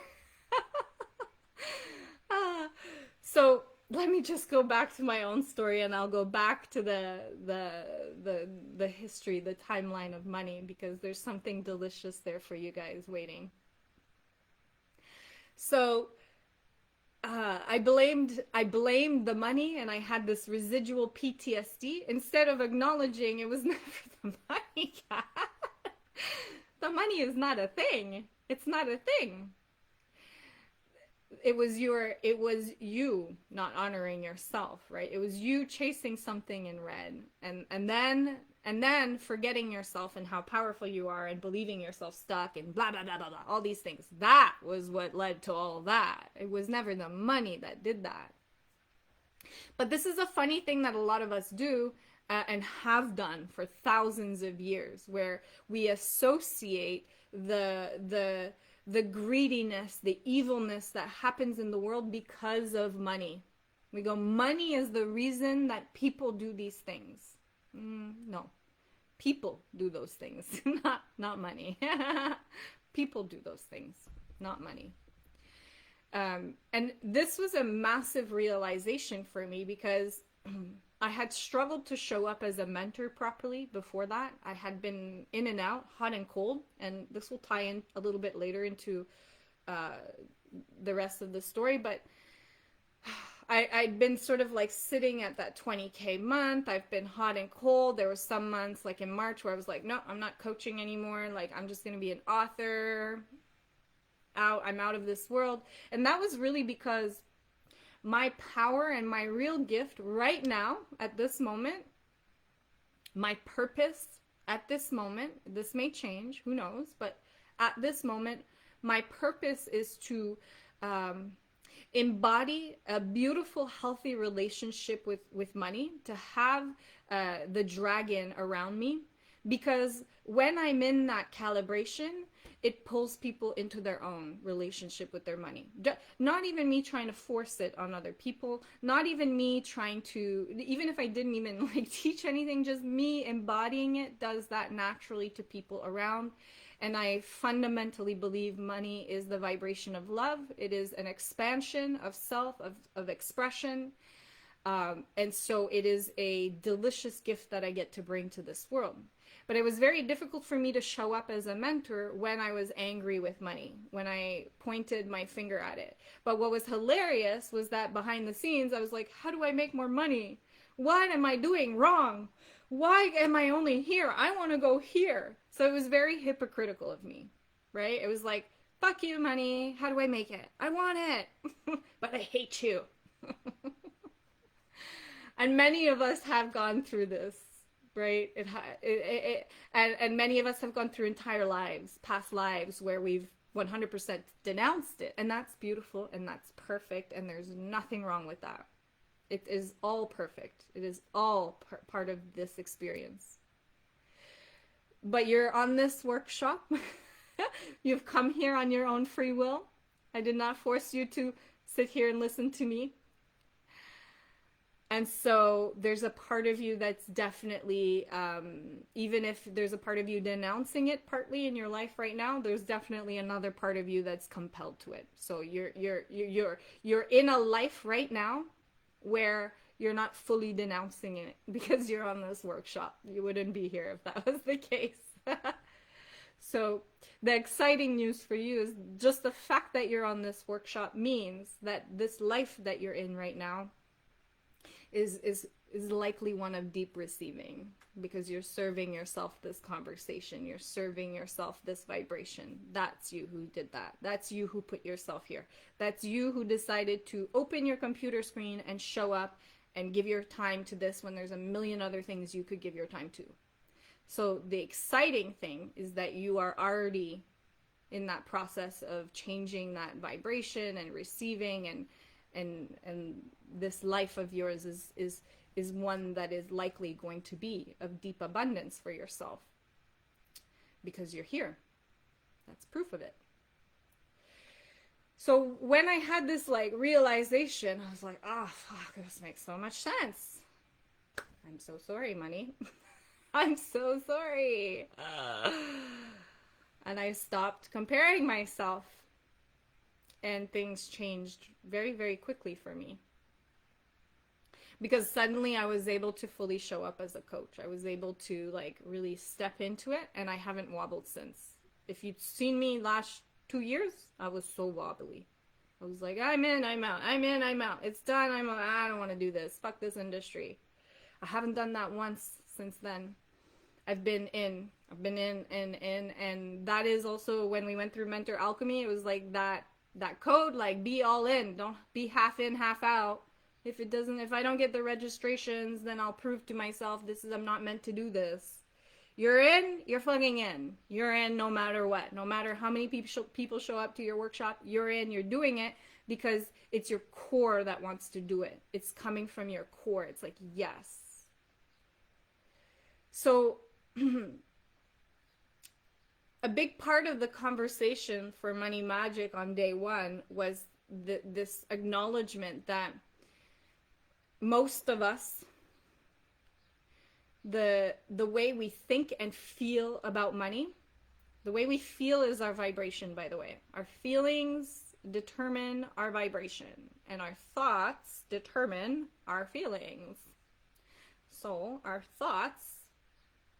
So let me just go back to my own story, and I'll go back to the history, the timeline of money, because there's something delicious there for you guys waiting. So I blamed the money, and I had this residual PTSD instead of acknowledging it was never the money. The money is not a thing. It's not a thing. It was you not honoring yourself, right? It was you chasing something in red, and then forgetting yourself and how powerful you are, and believing yourself stuck, and blah blah blah blah blah, all these things. That was what led to all that. It was never the money that did that. But this is a funny thing that a lot of us do, and have done for thousands of years, where we associate the greediness, the evilness that happens in the world because of money. We go, money is the reason that people do these things. No, people do those things, not money. People do those things, not money. And this was a massive realization for me, because I had struggled to show up as a mentor properly before that. I had been in and out, hot and cold, and this will tie in a little bit later into the rest of the story, but I'd been sort of like sitting at that 20K month. I've been hot and cold. There were some months like in March where I was like, no, I'm not coaching anymore. Like, I'm just going to be an author. I'm out of this world. And that was really because my power and my real gift right now, at this moment, my purpose at this moment, this may change, who knows, but at this moment, my purpose is to embody a beautiful, healthy relationship with money, to have the dragon around me, because when I'm in that calibration, it pulls people into their own relationship with their money. Not even me trying to force it on other people, not even me trying to, even if I didn't even like teach anything, just me embodying it does that naturally to people around. And I fundamentally believe money is the vibration of love. It is an expansion of self, of expression. And so it is a delicious gift that I get to bring to this world. But it was very difficult for me to show up as a mentor when I was angry with money, when I pointed my finger at it. But what was hilarious was that behind the scenes, I was like, how do I make more money? What am I doing wrong? Why am I only here? I want to go here. So it was very hypocritical of me, right? It was like, fuck you, money. How do I make it? I want it, but I hate you. And many of us have gone through this, right? And many of us have gone through entire lives, past lives, where we've 100% denounced it. And that's beautiful and that's perfect. And there's nothing wrong with that. It is all perfect. It is all part of this experience. But you're on this workshop. You've come here on your own free will. I did not force you to sit here and listen to me. And so there's a part of you that's definitely, even if there's a part of you denouncing it partly in your life right now, there's definitely another part of you that's compelled to it. So you're in a life right now where you're not fully denouncing it because you're on this workshop. You wouldn't be here if that was the case. So the exciting news for you is just the fact that you're on this workshop means that this life that you're in right now is likely one of deep receiving, because you're serving yourself this conversation. You're serving yourself this vibration. That's you who did that. That's you who put yourself here. That's you who decided to open your computer screen and show up and give your time to this when there's a million other things you could give your time to. So the exciting thing is that you are already in that process of changing that vibration and receiving, and this life of yours is one that is likely going to be of deep abundance for yourself because you're here. That's proof of it. So when I had this like realization, I was like, oh fuck, this makes so much sense. I'm so sorry, money. I'm so sorry. And I stopped comparing myself, and things changed very, very quickly for me. Because suddenly I was able to fully show up as a coach. I was able to like really step into it, and I haven't wobbled since. If you'd seen me last 2 years, I was so wobbly. I was like, I'm in, I'm out, I'm in, I'm out. It's done, I'm out. I don't want to do this. Fuck this industry. I haven't done that once since then. I've been in, and that is also when we went through Mentor Alchemy. It was like that code, like be all in, don't be half in, half out. If I don't get the registrations, then I'll prove to myself I'm not meant to do this. You're in, you're fucking in. You're in no matter what. No matter how many people show up to your workshop, you're in, you're doing it because it's your core that wants to do it. It's coming from your core. It's like, yes. So a big part of the conversation for Money Magic on day one was this acknowledgement that most of us, the way we think and feel about money, the way we feel is our vibration, by the way. Our feelings determine our vibration, and our thoughts determine our feelings. So our thoughts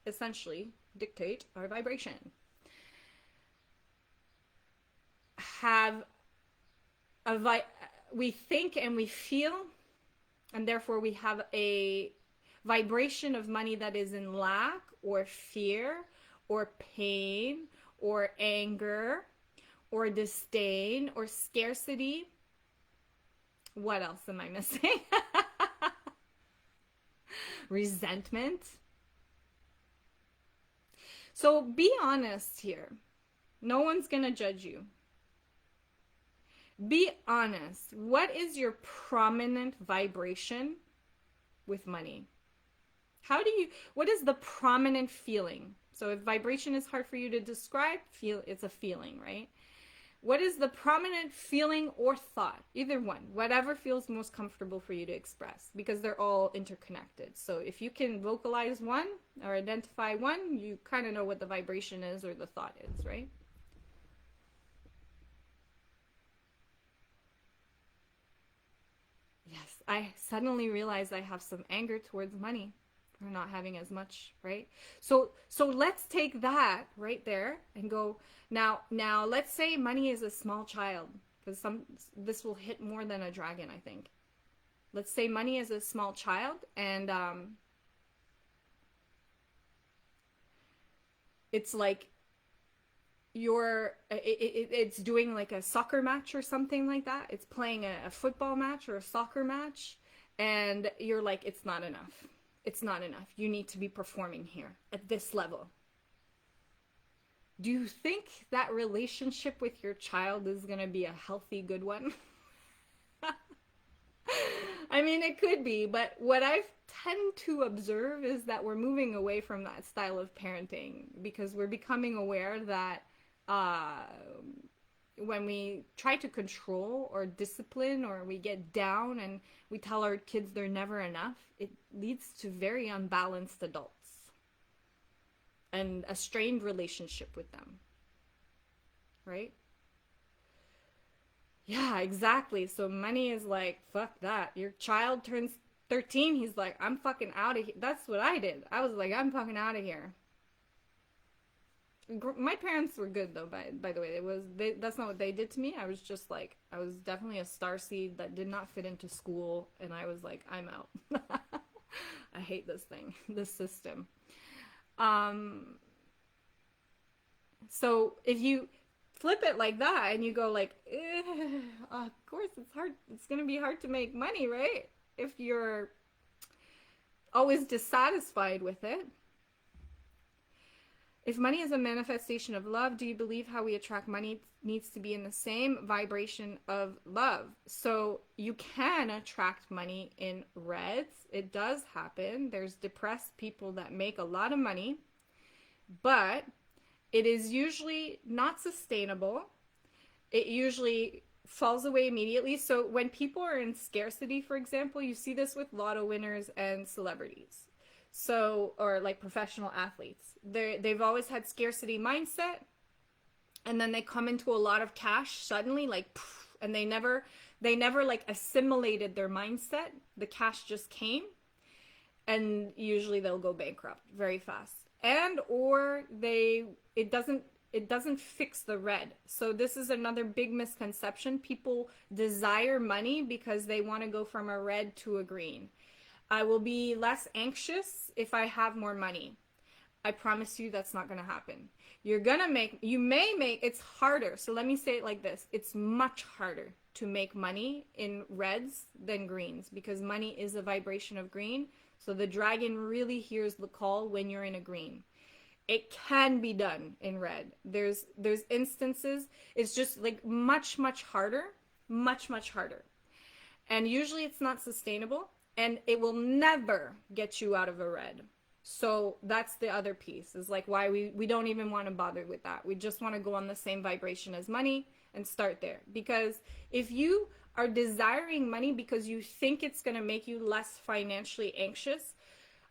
essentially dictate our vibration. We think and we feel, and therefore we have a vibration of money that is in lack or fear or pain or anger or disdain or scarcity. What else am I missing? Resentment. So be honest here. No one's gonna judge you. Be honest. What is your prominent vibration with money? What is the prominent feeling? So if vibration is hard for you to describe, it's a feeling, right? What is the prominent feeling or thought? Either one, whatever feels most comfortable for you to express, because they're all interconnected. So if you can vocalize one or identify one, you kind of know what the vibration is or the thought is, right? Yes, I suddenly realized I have some anger towards money for not having as much, right? So let's take that right there and go, now let's say money is a small child, because this will hit more than a dragon, I think. Let's say money is a small child, and It's like it's doing like a soccer match or something like that. It's playing a football match or a soccer match, and you're like, it's not enough. It's not enough. You need to be performing here at this level. Do you think that relationship with your child is going to be a healthy, good one? I mean, it could be, but what I tend to observe is that we're moving away from that style of parenting because we're becoming aware that uh, when we try to control or discipline or we get down and we tell our kids they're never enough, it leads to very unbalanced adults and a strained relationship with them, right? Yeah, exactly. So money is like, fuck that. Your child turns 13, he's like, I'm fucking out of here. That's what I did. I was like, I'm fucking out of here. My parents were good though, by the way. That's not what they did to me. I was just like, I was definitely a star seed that did not fit into school, and I was like, I'm out. I hate this thing, this system. Um, so if you flip it like that and you go like, of course it's hard. It's gonna be hard to make money, right? If you're always dissatisfied with it. If money is a manifestation of love, do you believe how we attract money needs to be in the same vibration of love? So you can attract money in reds. It does happen. There's depressed people that make a lot of money, but it is usually not sustainable. It usually falls away immediately. So when people are in scarcity, for example, you see this with lotto winners and celebrities. So, or like professional athletes. They've always had scarcity mindset, and then they come into a lot of cash suddenly, like, and they never like assimilated their mindset. The cash just came, and usually they'll go bankrupt very fast. And or it doesn't fix the red. So this is another big misconception. People desire money because they want to go from a red to a green. I will be less anxious if I have more money. I promise you that's not going to happen. It's harder. So let me say it like this. It's much harder to make money in reds than greens because money is a vibration of green. So the dragon really hears the call when you're in a green. It can be done in red. There's instances. It's just like much, much harder. Much, much harder. And usually it's not sustainable. And it will never get you out of a red. So that's the other piece, is like why we don't even want to bother with that. We just want to go on the same vibration as money and start there. Because if you are desiring money because you think it's going to make you less financially anxious,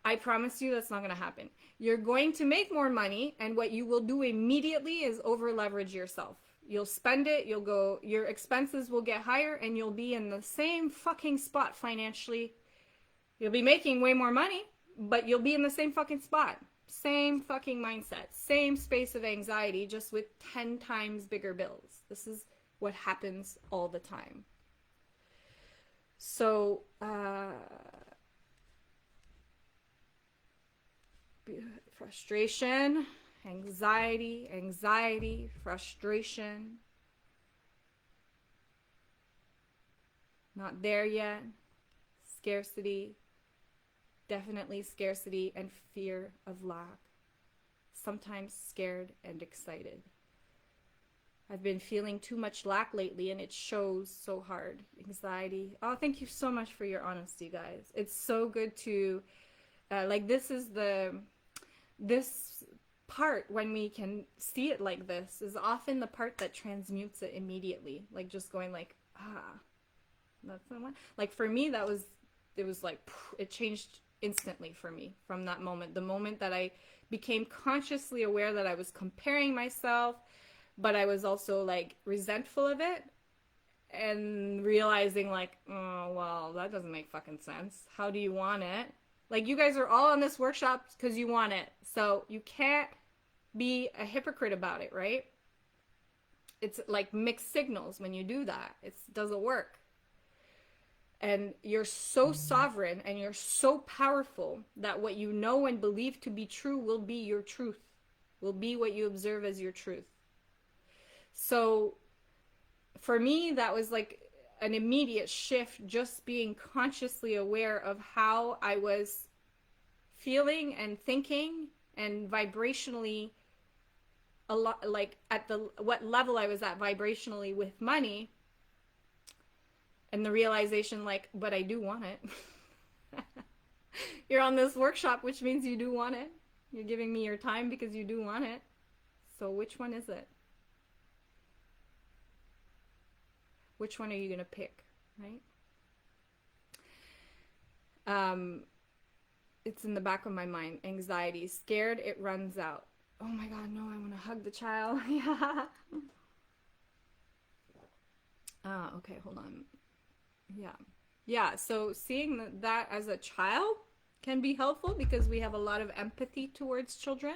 I promise you that's not going to happen. You're going to make more money, and what you will do immediately is over leverage yourself. You'll spend it, your expenses will get higher, and you'll be in the same fucking spot financially. You'll be making way more money, but you'll be in the same fucking spot. Same fucking mindset. Same space of anxiety, just with 10 times bigger bills. This is what happens all the time. So, frustration, anxiety, frustration. Not there yet. Scarcity. Definitely scarcity and fear of lack. Sometimes scared and excited. I've been feeling too much lack lately, and it shows so hard. Anxiety. Oh, thank you so much for your honesty, guys. It's so good to, this part, when we can see it like this, is often the part that transmutes it immediately. Like just going like, that's the one. Like for me, it was like, it changed instantly for me from that moment. The moment that I became consciously aware that I was comparing myself, but I was also like resentful of it, and realizing like, oh, well, that doesn't make fucking sense. How do you want it? Like, you guys are all on this workshop because you want it. So you can't be a hypocrite about it, right? It's like mixed signals when you do that. It doesn't work. And you're so sovereign and you're so powerful that what you know and believe to be true will be your truth. will be what you observe as your truth. So for me, that was like an immediate shift, just being consciously aware of how I was feeling and thinking and vibrationally, a lot, like at the what level I was at vibrationally with money, and the realization, like, but I do want it. You're on this workshop, which means you do want it. You're giving me your time because you do want it. So which one is it? Which one are you going to pick, right? It's in the back of my mind. Anxiety. Scared it runs out. Oh my God, no, I want to hug the child. Yeah. Okay, hold on. Yeah. Yeah, so seeing that as a child can be helpful because we have a lot of empathy towards children.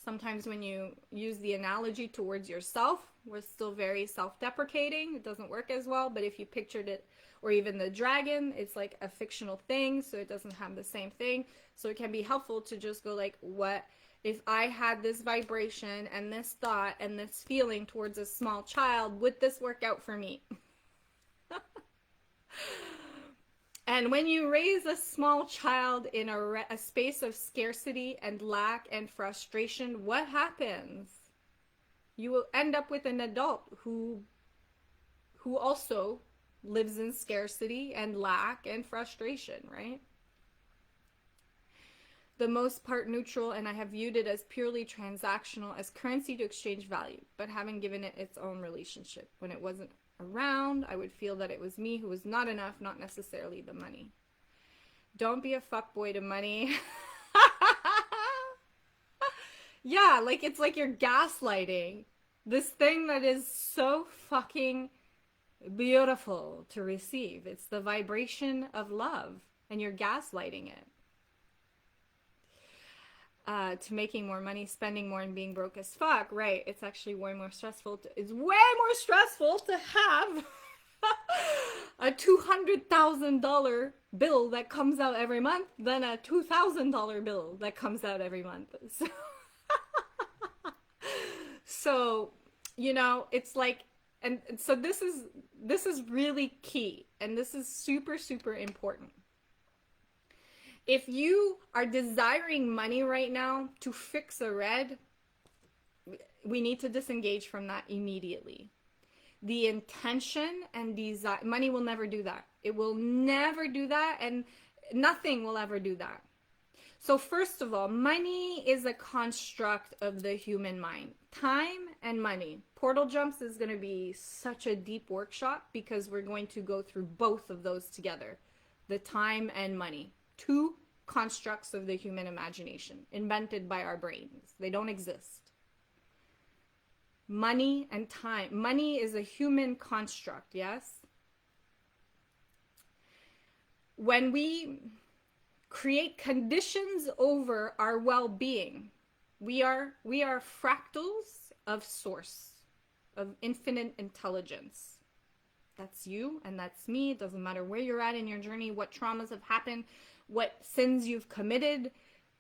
Sometimes when you use the analogy towards yourself, we're still very self-deprecating. It doesn't work as well, but if you pictured it, or even the dragon, it's like a fictional thing, so it doesn't have the same thing. So it can be helpful to just go like, what if I had this vibration and this thought and this feeling towards a small child, would this work out for me? And when you raise a small child in a space of scarcity and lack and frustration, what happens? You will end up with an adult who also lives in scarcity and lack and frustration, right? The most part neutral, and I have viewed it as purely transactional, as currency to exchange value, but haven't given it its own relationship. When it wasn't around, I would feel that it was me who was not enough, not necessarily the money. Don't be a fuckboy to money. Yeah, like it's like you're gaslighting this thing that is so fucking beautiful to receive. It's the vibration of love, and you're gaslighting it. To making more money, spending more, and being broke as fuck. Right. It's actually way more stressful. It's way more stressful to have a $200,000 bill that comes out every month than a $2,000 bill that comes out every month. So, you know, it's like, and so this is really key, and this is super, super important. If you are desiring money right now to fix a red, we need to disengage from that immediately. The intention and desire, money will never do that. It will never do that, and nothing will ever do that. So first of all, money is a construct of the human mind. Time and money. Portal Jumps is going to be such a deep workshop because we're going to go through both of those together. The time and money. Two constructs of the human imagination invented by our brains. They don't exist. Money and time. Money is a human construct, yes? When we create conditions over our well-being, we are fractals of source, of infinite intelligence. That's you and that's me. It doesn't matter where you're at in your journey, what traumas have happened, what sins you've committed.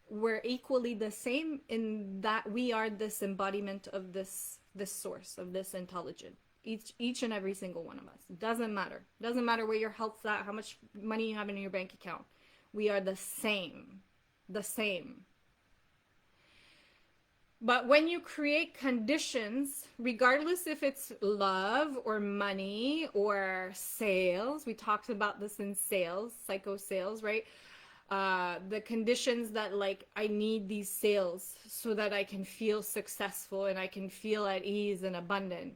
We're equally the same in that we are this embodiment of this source, of this intelligence. Each and every single one of us. Doesn't matter. Doesn't matter where your health's at, how much money you have in your bank account. We are the same. The same. But when you create conditions, regardless if it's love or money or sales, we talked about this in sales, psycho sales, right? The conditions that, like, I need these sales so that I can feel successful and I can feel at ease and abundant.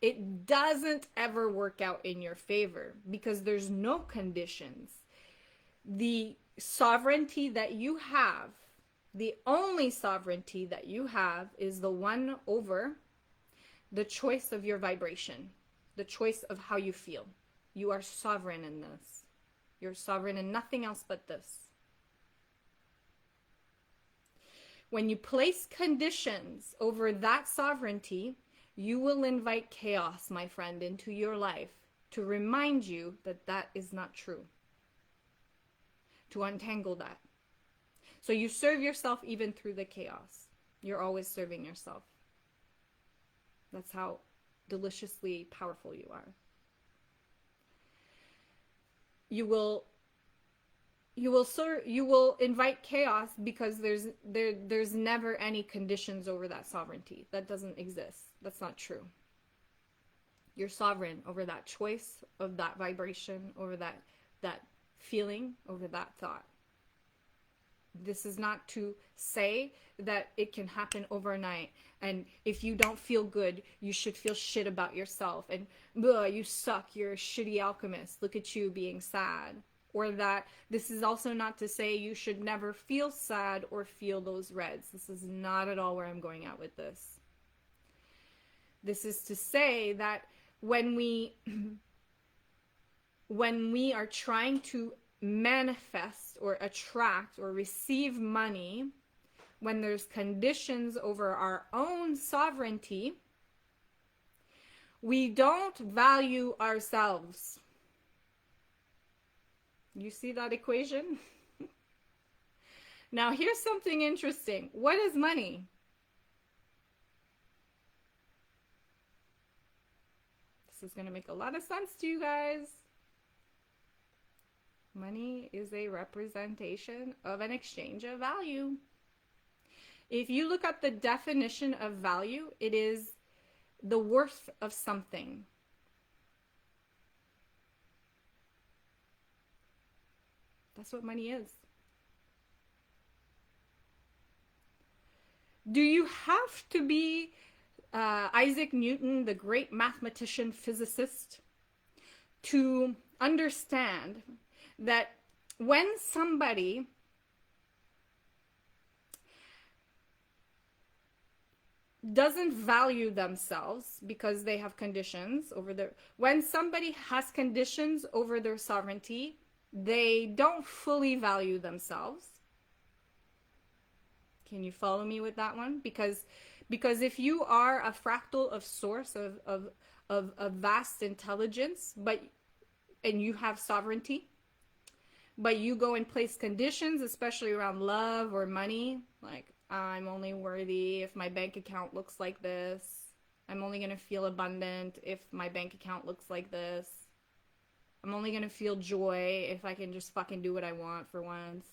It doesn't ever work out in your favor because there's no conditions. The sovereignty that you have, the only sovereignty that you have, is the one over the choice of your vibration, the choice of how you feel. You are sovereign in this. You're sovereign in nothing else but this. When you place conditions over that sovereignty, you will invite chaos, my friend, into your life to remind you that that is not true. To untangle that. So you serve yourself even through the chaos. You're always serving yourself. That's how deliciously powerful you are. You will invite chaos because there's never any conditions over that sovereignty. That doesn't exist. That's not true. You're sovereign over that choice, of that vibration, over that feeling, over that thought. This is not to say that it can happen overnight, and if you don't feel good, you should feel shit about yourself, and you suck, you're a shitty alchemist, look at you being sad. Or that this is also not to say you should never feel sad or feel those reds. This is not at all where I'm going at with this. This is to say that when we are trying to manifest or attract or receive money, when there's conditions over our own sovereignty, we don't value ourselves. You see that equation? Now here's something interesting. What is money? This is going to make a lot of sense to you guys. Money is a representation of an exchange of value. If you look up the definition of value, it is the worth of something. That's what money is. Do you have to be Isaac Newton, the great mathematician, physicist, to understand that when somebody doesn't value themselves because they have conditions over their, when somebody has conditions over their sovereignty, they don't fully value themselves. Can you follow me with that one? Because if you are a fractal of source of vast intelligence, and you have sovereignty, but you go and place conditions, especially around love or money, like I'm only worthy if my bank account looks like this. I'm only going to feel abundant if my bank account looks like this. I'm only going to feel joy if I can just fucking do what I want for once.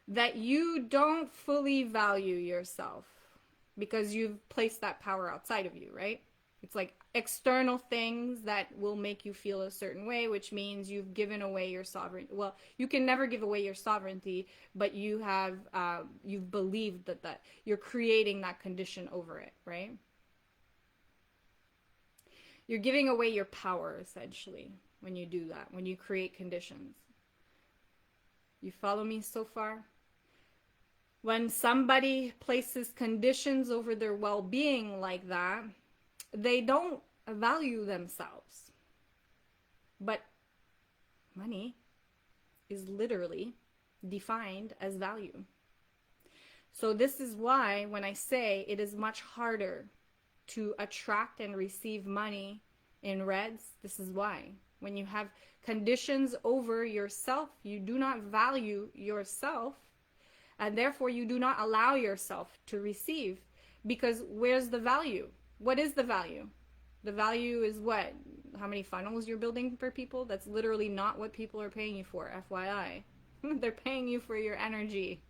That you don't fully value yourself because you've placed that power outside of you, right? It's like external things that will make you feel a certain way, which means you've given away your sovereignty. Well, you can never give away your sovereignty, but you have, you've believed that you're creating that condition over it, right? You're giving away your power, essentially, when you do that, when you create conditions. You follow me so far? When somebody places conditions over their well-being like that, they don't value themselves. But money is literally defined as value. So this is why when I say it is much harder to attract and receive money in reds, this is why. When you have conditions over yourself, you do not value yourself, and therefore you do not allow yourself to receive. Because where's the value? What is the value? The value is what? How many funnels you're building for people? That's literally not what people are paying you for, FYI. They're paying you for your energy.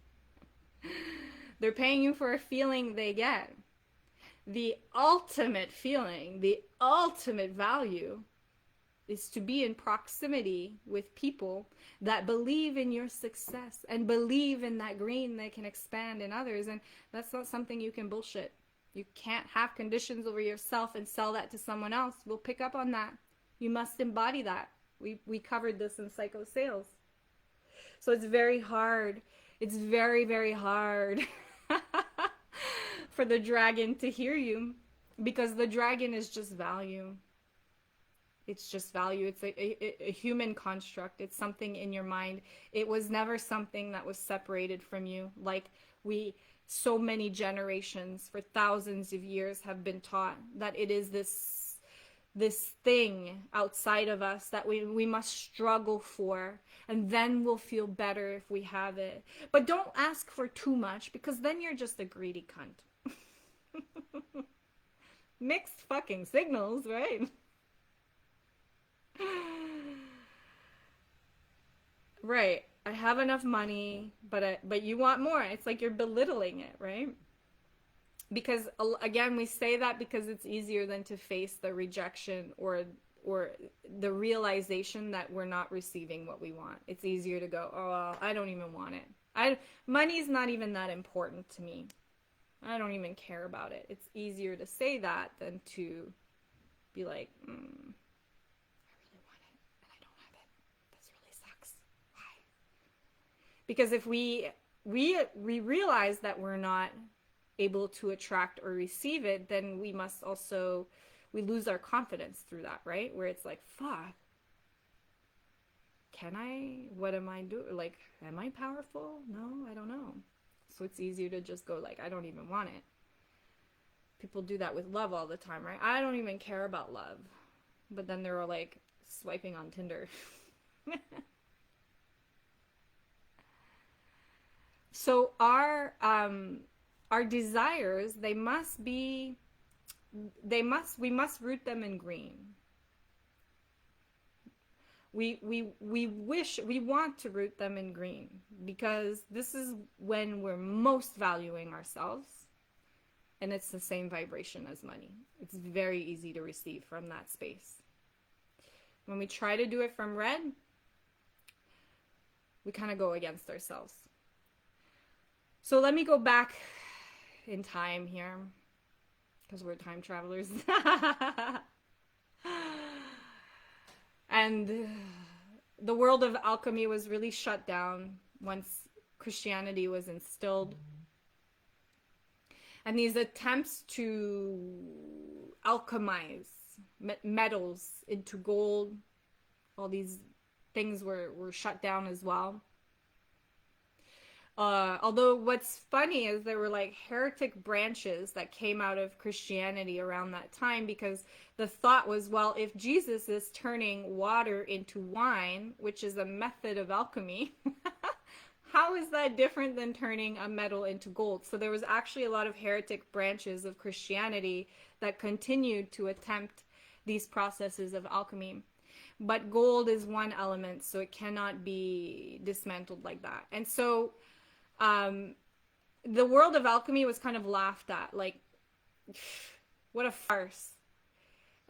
They're paying you for a feeling they get. The ultimate feeling, the ultimate value is to be in proximity with people that believe in your success and believe in that green that can expand in others. And that's not something you can bullshit. You can't have conditions over yourself and sell that to someone else. We'll pick up on that. You must embody that. We covered this in Psycho Sales. So it's very hard. It's very, very hard for the dragon to hear you, because the dragon is just value. It's just value. It's a human construct. It's something in your mind. It was never something that was separated from you. Like so many generations for thousands of years have been taught that it is this thing outside of us that we must struggle for, and then we'll feel better if we have it. But don't ask for too much, because then you're just a greedy cunt. Mixed fucking signals, right? Right. I have enough money, but you want more. It's like you're belittling it, right? Because again, we say that because it's easier than to face the rejection or the realization that we're not receiving what we want. It's easier to go, "Oh, well, I don't even want it. Money's not even that important to me. I don't even care about it." It's easier to say that than to be like, I really want it and I don't have it. This really sucks. Why? Because if we realize that we're not able to attract or receive it, then we lose our confidence through that, right? Where it's like, fuck, what am I doing? Like, am I powerful? No, I don't know. So it's easier to just go like, I don't even want it. People do that with love all the time, right? I don't even care about love. But then they're like swiping on Tinder. So our desires, we must root them in green. We want to root them in green, because this is when we're most valuing ourselves, and it's the same vibration as money. It's very easy to receive from that space. When we try to do it from red, we kind of go against ourselves. So let me go back in time here, because we're time travelers. And the world of alchemy was really shut down once Christianity was instilled. And these attempts to alchemize metals into gold, all these things were shut down as well. Although what's funny is there were like heretic branches that came out of Christianity around that time, because the thought was, well, if Jesus is turning water into wine, which is a method of alchemy, how is that different than turning a metal into gold? So there was actually a lot of heretic branches of Christianity that continued to attempt these processes of alchemy. But gold is one element, so it cannot be dismantled like that. And so the world of alchemy was kind of laughed at, like, what a farce.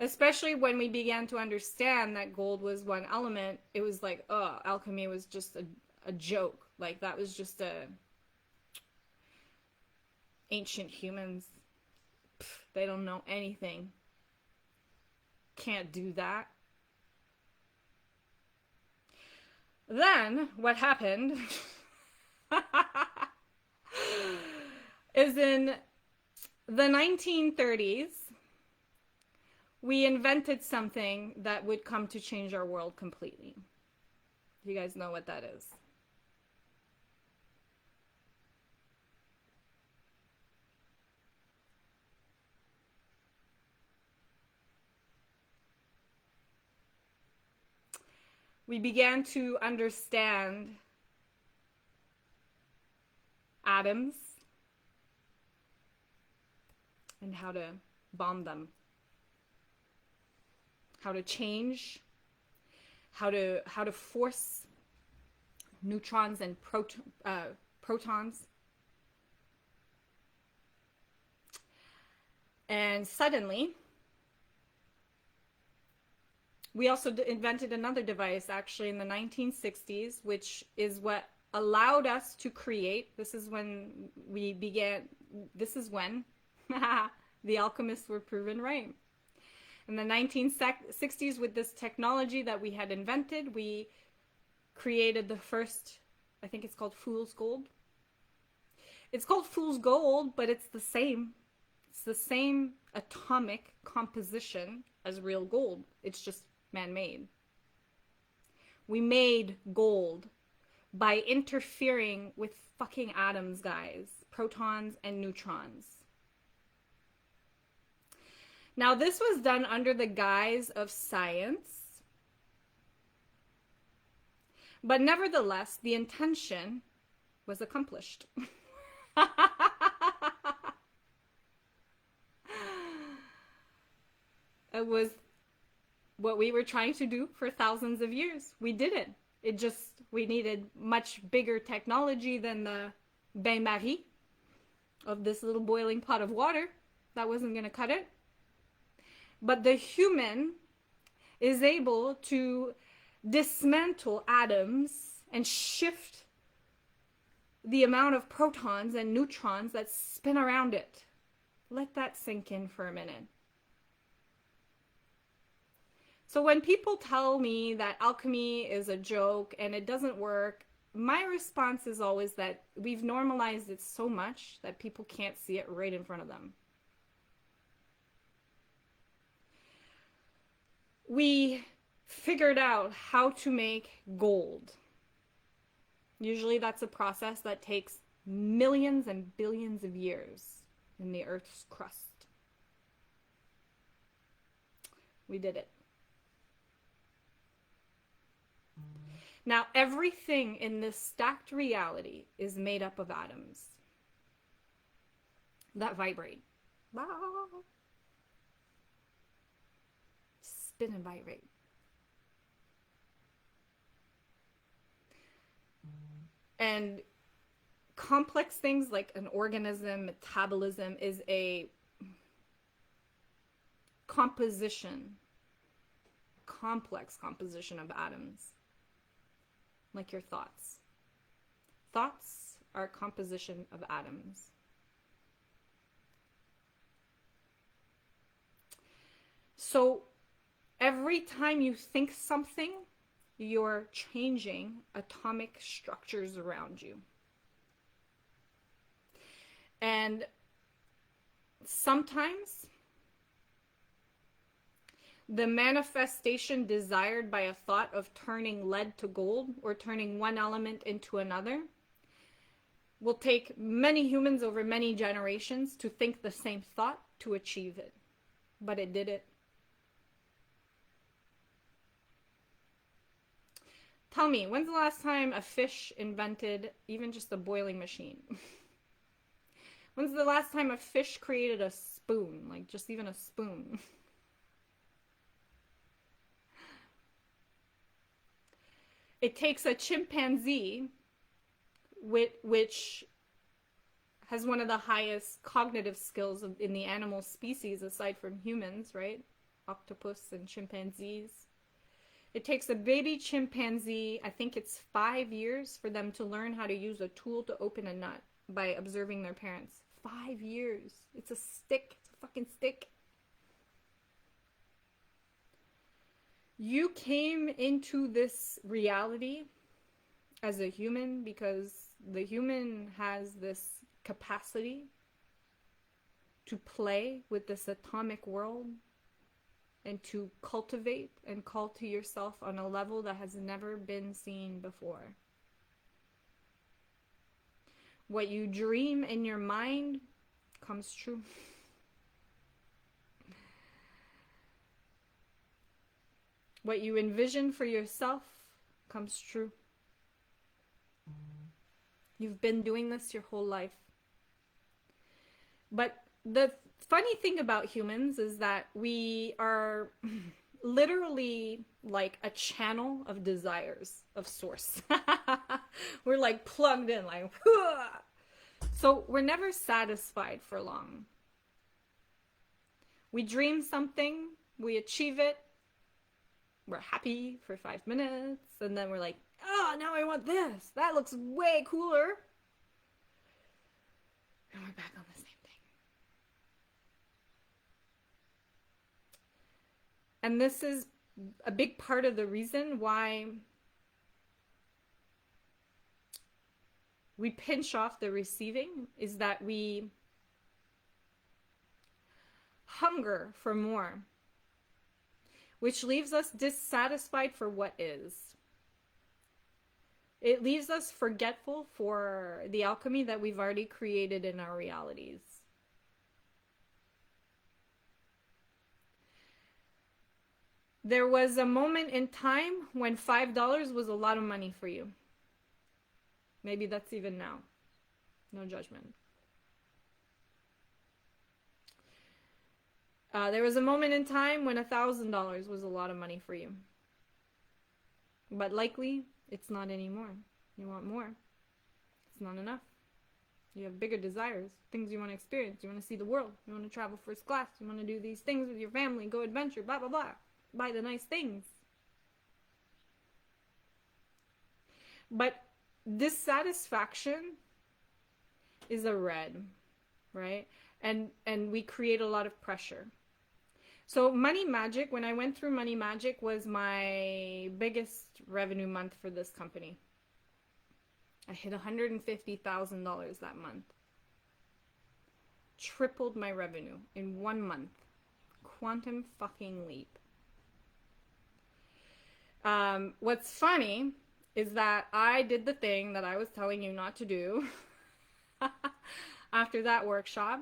Especially when we began to understand that gold was one element, it was like, oh, alchemy was just a joke. Like, that was just ancient humans. They don't know anything. Can't do that. Then, what happened is in the 1930s, we invented something that would come to change our world completely. You guys know what that is? We began to understand atoms and how to bond them, how to change, how to force neutrons and protons. And suddenly, we also invented another device actually in the 1960s, which is what allowed us to create. This is when the alchemists were proven right. In the 1960s, with this technology that we had invented, we created the first, I think it's called fool's gold. It's called fool's gold, but it's the same. It's the same atomic composition as real gold. It's just man-made. We made gold by interfering with fucking atoms, guys. Protons and neutrons. Now, this was done under the guise of science, but nevertheless, the intention was accomplished. It was what we were trying to do for thousands of years. We did it. It just, we needed much bigger technology than the bain-marie of this little boiling pot of water. That wasn't going to cut it. But the human is able to dismantle atoms and shift the amount of protons and neutrons that spin around it. Let that sink in for a minute. So when people tell me that alchemy is a joke and it doesn't work, my response is always that we've normalized it so much that people can't see it right in front of them. We figured out how to make gold. Usually that's a process that takes millions and billions of years in the Earth's crust. We did it. Now, everything in this stacked reality is made up of atoms that vibrate. Spin and vibrate. And complex things like an organism, metabolism, is a complex composition of atoms. Like your thoughts. Thoughts are a composition of atoms. So every time you think something, you're changing atomic structures around you. And sometimes the manifestation desired by a thought of turning lead to gold or turning one element into another will take many humans over many generations to think the same thought to achieve it. But it did it. Tell me, when's the last time a fish invented even just a boiling machine? When's the last time a fish created a spoon? Like just even a spoon. It takes a chimpanzee, which has one of the highest cognitive skills in the animal species aside from humans, right? Octopus and chimpanzees. It takes a baby chimpanzee, I think it's 5 years for them to learn how to use a tool to open a nut by observing their parents. 5 years. It's a stick. It's a fucking stick. You came into this reality as a human because the human has this capacity to play with this atomic world and to cultivate and call to yourself on a level that has never been seen before. What you dream in your mind comes true. What you envision for yourself comes true. You've been doing this your whole life. But the funny thing about humans is that we are literally like a channel of desires of source. We're like plugged in, like, so we're never satisfied for long. We dream something, we achieve it, we're happy for 5 minutes, and then we're like, oh, now I want this. That looks way cooler. And we're back on the same thing. And this is a big part of the reason why we pinch off the receiving, is that we hunger for more, which leaves us dissatisfied for what is. It leaves us forgetful for the alchemy that we've already created in our realities. There was a moment in time when $5 was a lot of money for you. Maybe that's even now. No judgment. There was a moment in time when $1,000 was a lot of money for you. But likely, it's not anymore. You want more. It's not enough. You have bigger desires, things you want to experience. You want to see the world. You want to travel first class. You want to do these things with your family, go adventure, blah, blah, blah. Buy the nice things. But dissatisfaction is a red, right? And we create a lot of pressure. So Money Magic, when I went through Money Magic, was my biggest revenue month for this company. I hit $150,000 that month. Tripled my revenue in 1 month. Quantum fucking leap. What's funny is that I did the thing that I was telling you not to do after that workshop,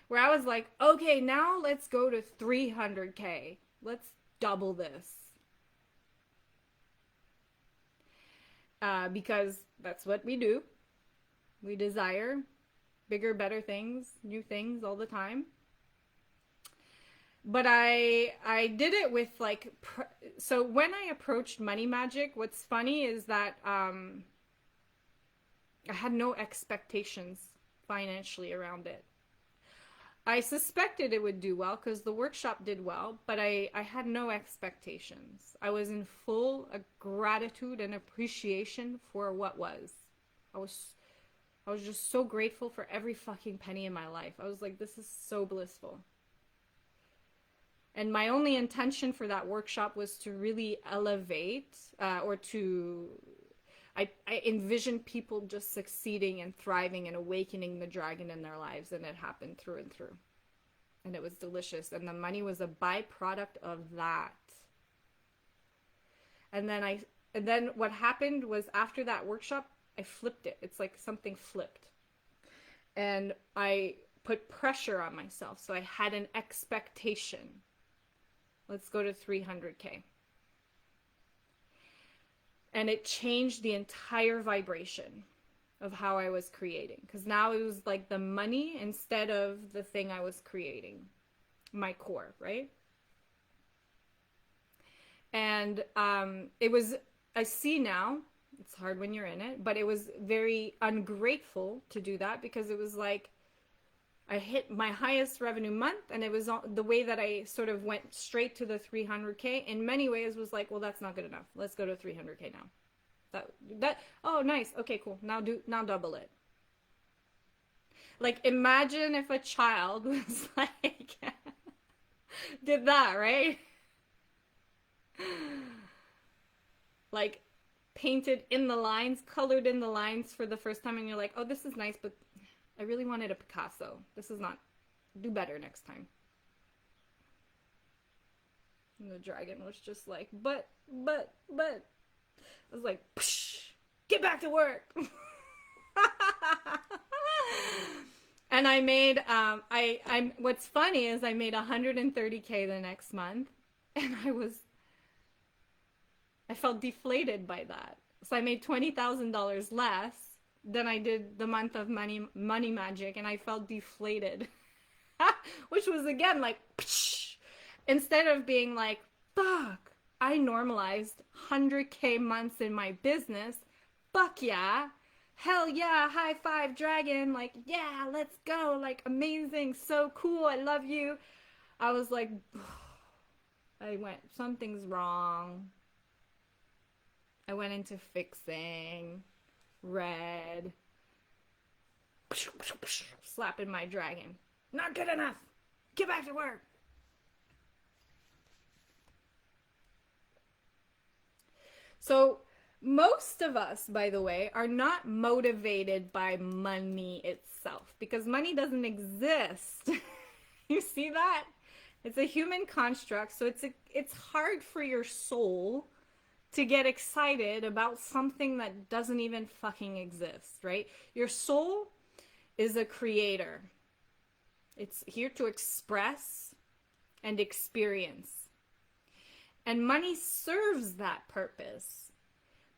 where I was like, okay, now let's go to 300K. Let's double this. Because that's what we do. We desire bigger, better things, new things all the time. But I did it with like, so when I approached Money Magic, what's funny is that I had no expectations financially around it. I suspected it would do well because the workshop did well, but I had no expectations. I was in full gratitude and appreciation for what was. I was just so grateful for every fucking penny in my life. I was like, this is so blissful. And my only intention for that workshop was to really elevate I envisioned people just succeeding and thriving and awakening the dragon in their lives, and it happened through and through. And it was delicious, and the money was a byproduct of that. And then what happened was after that workshop, I flipped it. It's like something flipped. And I put pressure on myself, so I had an expectation. Let's go to 300K. And it changed the entire vibration of how I was creating. Because now it was like the money instead of the thing I was creating. My core, right? And it was, I see now, it's hard when you're in it, but it was very ungrateful to do that because it was like, I hit my highest revenue month, and it was the way that I sort of went straight to the 300K in many ways was like, well, that's not good enough. Let's go to 300K now. Oh, nice. Okay, cool. Now double it. Like, imagine if a child was like, did that, right? Like, painted in the lines, colored in the lines for the first time, and you're like, oh, this is nice, but I really wanted a Picasso. This is not, do better next time. And the dragon was just like, but. I was like, psh, get back to work. And I made, what's funny is I made 130K the next month, and I felt deflated by that. So I made $20,000 less than I did the month of Money Magic, and I felt deflated. Which was again like, psh, instead of being like, fuck, I normalized 100K months in my business. Fuck yeah. Hell yeah, high five dragon, like, yeah, let's go, like, amazing, so cool, I love you. I was like, I went, something's wrong. I went into fixing, red, slapping my dragon. Not good enough, get back to work. So, most of us, by the way, are not motivated by money itself because money doesn't exist. You see that? It's a human construct, so it's hard for your soul to get excited about something that doesn't even fucking exist, right? Your soul is a creator. It's here to express and experience. And money serves that purpose.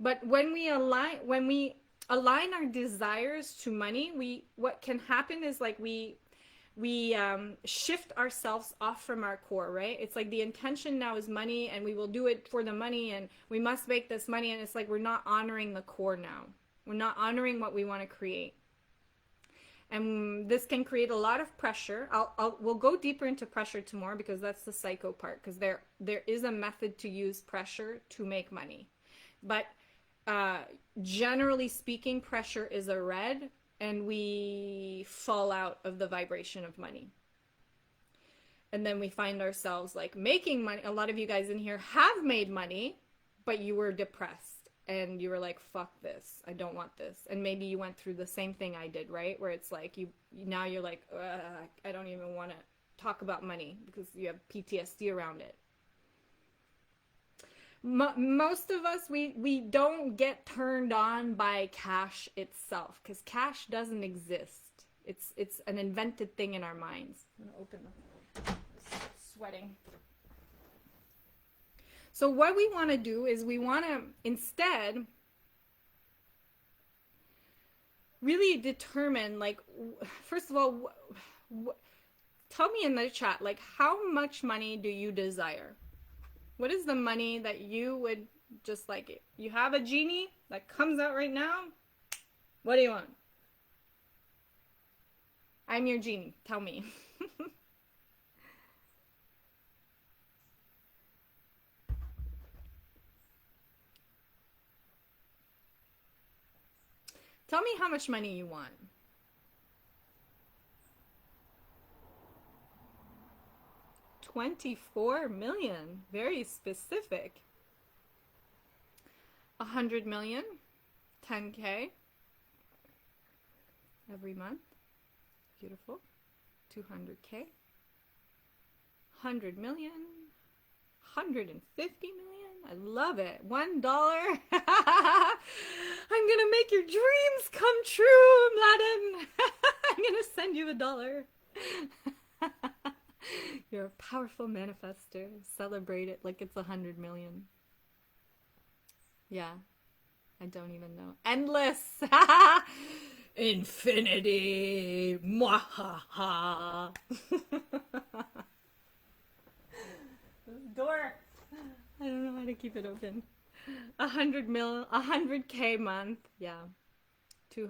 But when we align our desires to money, what can happen is like we shift ourselves off from our core, right? It's like the intention now is money, and we will do it for the money, and we must make this money, and it's like we're not honoring the core now. We're not honoring what we want to create. And this can create a lot of pressure. We'll go deeper into pressure tomorrow, because that's the psycho part, because there is a method to use pressure to make money. But generally speaking, pressure is a red, and we fall out of the vibration of money. And then we find ourselves like making money. A lot of you guys in here have made money, but you were depressed and you were like, fuck this, I don't want this. And maybe you went through the same thing I did, right? Where it's like now you're like, I don't even want to talk about money because you have PTSD around it. Most of us, we don't get turned on by cash itself, because cash doesn't exist. It's an invented thing in our minds. I'm gonna open them. Sweating. So what we want to do is we want to instead really determine, like, first of all, tell me in the chat, like, how much money do you desire? What is the money that you would just like? You have a genie that comes out right now. What do you want? I'm your genie. Tell me. Tell me how much money you want. $24 million. Very specific. 100 million. 10K. Every month. Beautiful. 200K. 100 million. 150 million. I love it. $1. I'm gonna make your dreams come true, Mladen. I'm gonna send you $1. You're a powerful manifester. Celebrate it like it's 100 million. Yeah. I don't even know. Endless. Infinity. Mwahaha. Door. I don't know how to keep it open. 100K month. Yeah. 10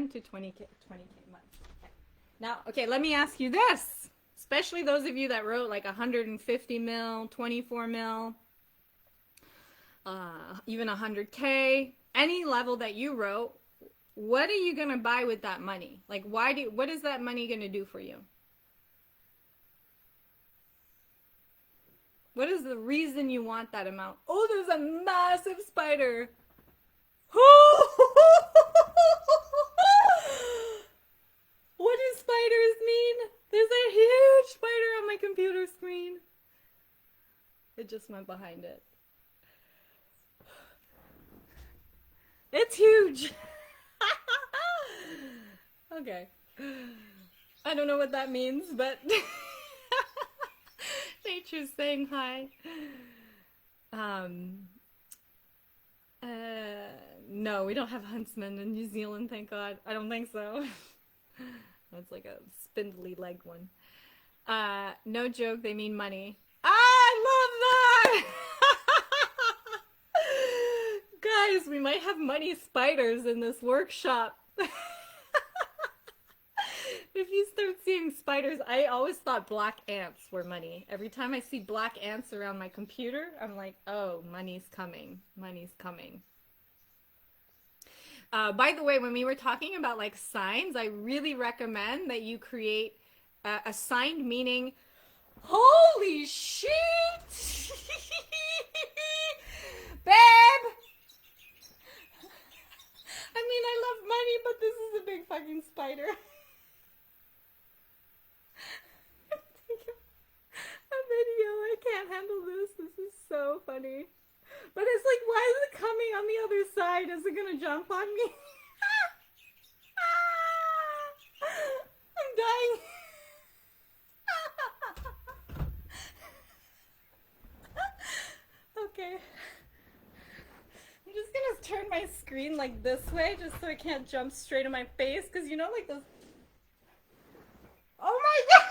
to 20K month. Okay. Now, okay, let me ask you this. Especially those of you that wrote like 150 mil, 24 mil, even 100K, any level that you wrote, what are you going to buy with that money? Like, what is that money going to do for you? What is the reason you want that amount? Oh, there's a massive spider. What do spiders mean? There's a huge spider on my computer screen. It just went behind it. It's huge. Okay. I don't know what that means, but nature's saying hi. No, we don't have huntsmen in New Zealand, thank God. I don't think so. That's like a spindly legged one. No joke, they mean money. I love that! Guys, we might have money spiders in this workshop. If you start seeing spiders, I always thought black ants were money. Every time I see black ants around my computer, I'm like, oh, money's coming. Money's coming. By the way, when we were talking about like signs, I really recommend that you create a signed meaning. Holy shit! Babe! I mean, I love money, but this is a big fucking spider. A video, I can't handle this. This is so funny. But it's like, why is it coming on the other side? Is it gonna jump on me? I'm dying. Okay. I'm just gonna turn my screen like this way just so it can't jump straight in my face, because you know, like those. Oh my god!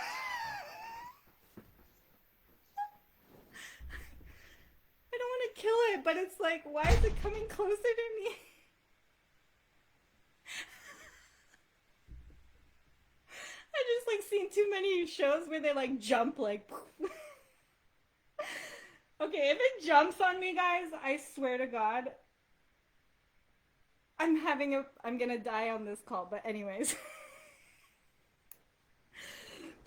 I don't want to kill it, but it's like, why is it coming closer to me? I just like seen too many shows where they like jump like. Okay, if it jumps on me, guys, I swear to God, I'm gonna die on this call, but anyways.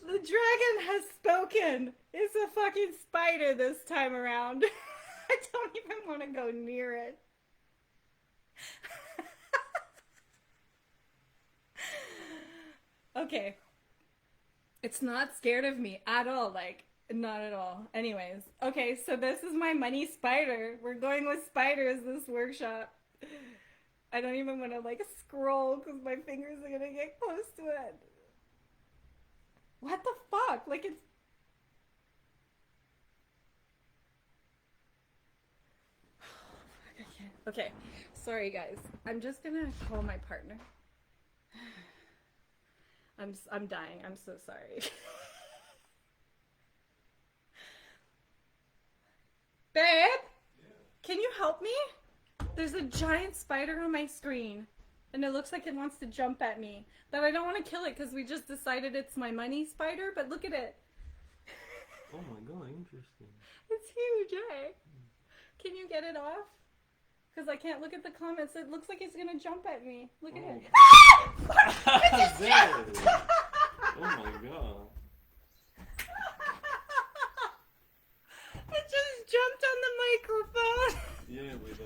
The dragon has spoken. It's a fucking spider this time around. I don't even want to go near it. Okay. It's not scared of me at all, like, not at all. Anyways, okay, so this is my money spider. We're going with spiders this workshop. I don't even want to like scroll because my fingers are gonna get close to it. What the fuck? Like it's... Okay, sorry guys. I'm just gonna call my partner. I'm dying. I'm so sorry. Babe? Yeah. Can you help me? There's a giant spider on my screen, and it looks like it wants to jump at me. But I don't want to kill it because we just decided it's my money spider, but look at it. Oh my god, interesting. It's huge, eh? Can you get it off? Because I can't look at the comments. It looks like it's going to jump at me. Look at it. It just jumped! Oh my god. It just jumped on the microphone. Yeah, with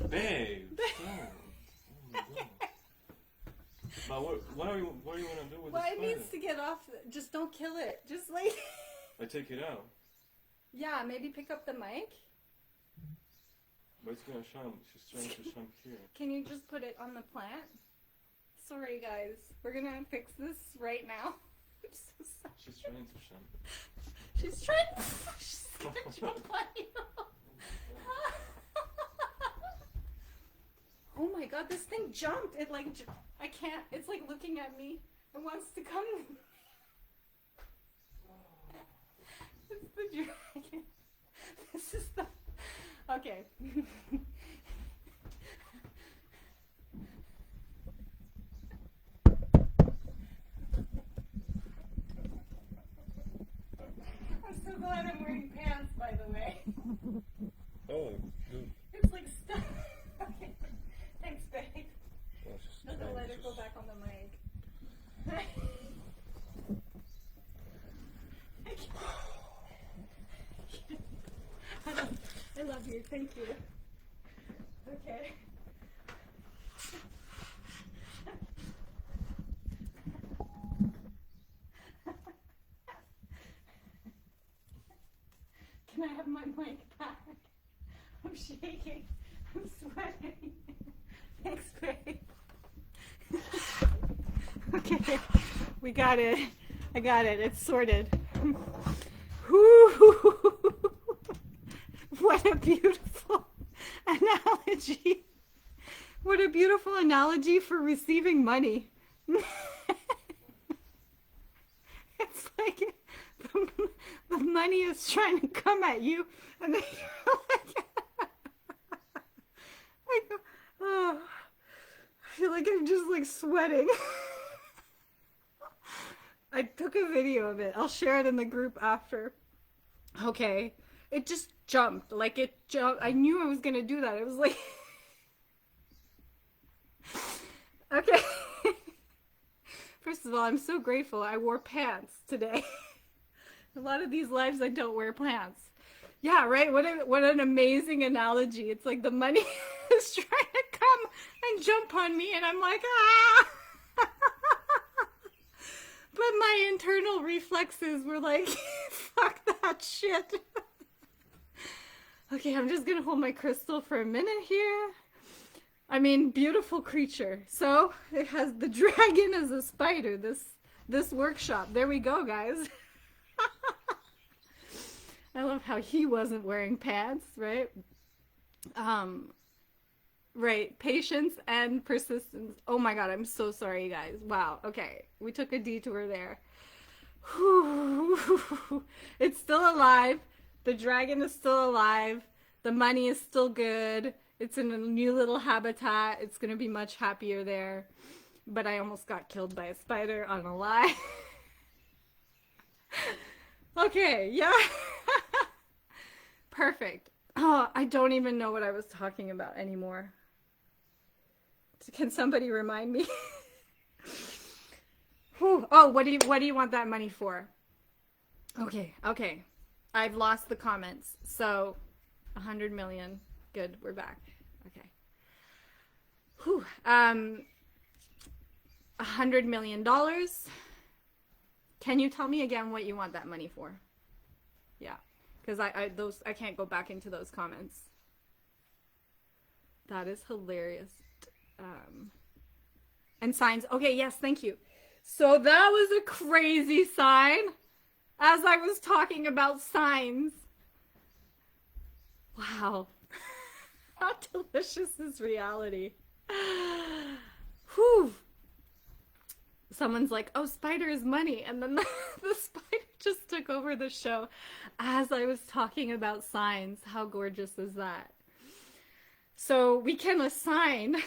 babe, stop. Oh my god. But what do you want to do with well, the it spider? needs to get off. Just don't kill it. Just like... I take it out. Yeah, maybe pick up the mic. But it's gonna jump. She's trying to jump here. Can you just put it on the plant? Sorry guys. We're gonna fix this right now. I'm so sorry. She's trying to jump. She's trying to... She's gonna jump on you. Oh my god, this thing jumped. It like... I can't... It's like looking at me. It wants to come. It's the dragon. This is the... Okay. I'm so glad I'm wearing pants, by the way. Oh, good. It's like stuck. Okay. Thanks, babe. Well, I'll let it go back on the mic. I love you. Thank you. Okay. Can I have my mic back? I'm shaking. I'm sweating. Thanks, babe. Okay. We got it. I got it. It's sorted. Whoo! What a beautiful analogy. What a beautiful analogy for receiving money. It's like the money is trying to come at you, and then you're like, oh, I feel like I'm just like sweating. I took a video of it. I'll share it in the group after. Okay. It just jumped. Like it jumped. I knew I was going to do that. It was like... Okay. First of all, I'm so grateful I wore pants today. A lot of these lives I don't wear pants. Yeah, right? What an amazing analogy. It's like the money is trying to come and jump on me, and I'm like, ah! But my internal reflexes were like, fuck that shit. Okay, I'm just gonna hold my crystal for a minute here. I mean, beautiful creature. So, it has the dragon as a spider, this workshop. There we go, guys. I love how he wasn't wearing pants, right? Right, patience and persistence. Oh my god, I'm so sorry, you guys. Wow, okay, we took a detour there. Whew. It's still alive. The dragon is still alive. The money is still good. It's in a new little habitat. It's gonna be much happier there. But I almost got killed by a spider on a lie. Okay, yeah. Perfect. Oh, I don't even know what I was talking about anymore. Can somebody remind me? Whew. Oh, what do you want that money for? Okay. I've lost the comments. So, 100 million. Good, we're back. Okay. Whew. $100 million. Can you tell me again what you want that money for? Yeah, because I can't go back into those comments. That is hilarious. And signs. Okay, yes, thank you. So that was a crazy sign. As I was talking about signs. Wow. How delicious is reality? Whew. Someone's like, oh, spider is money. And then the spider just took over the show as I was talking about signs. How gorgeous is that? So we can assign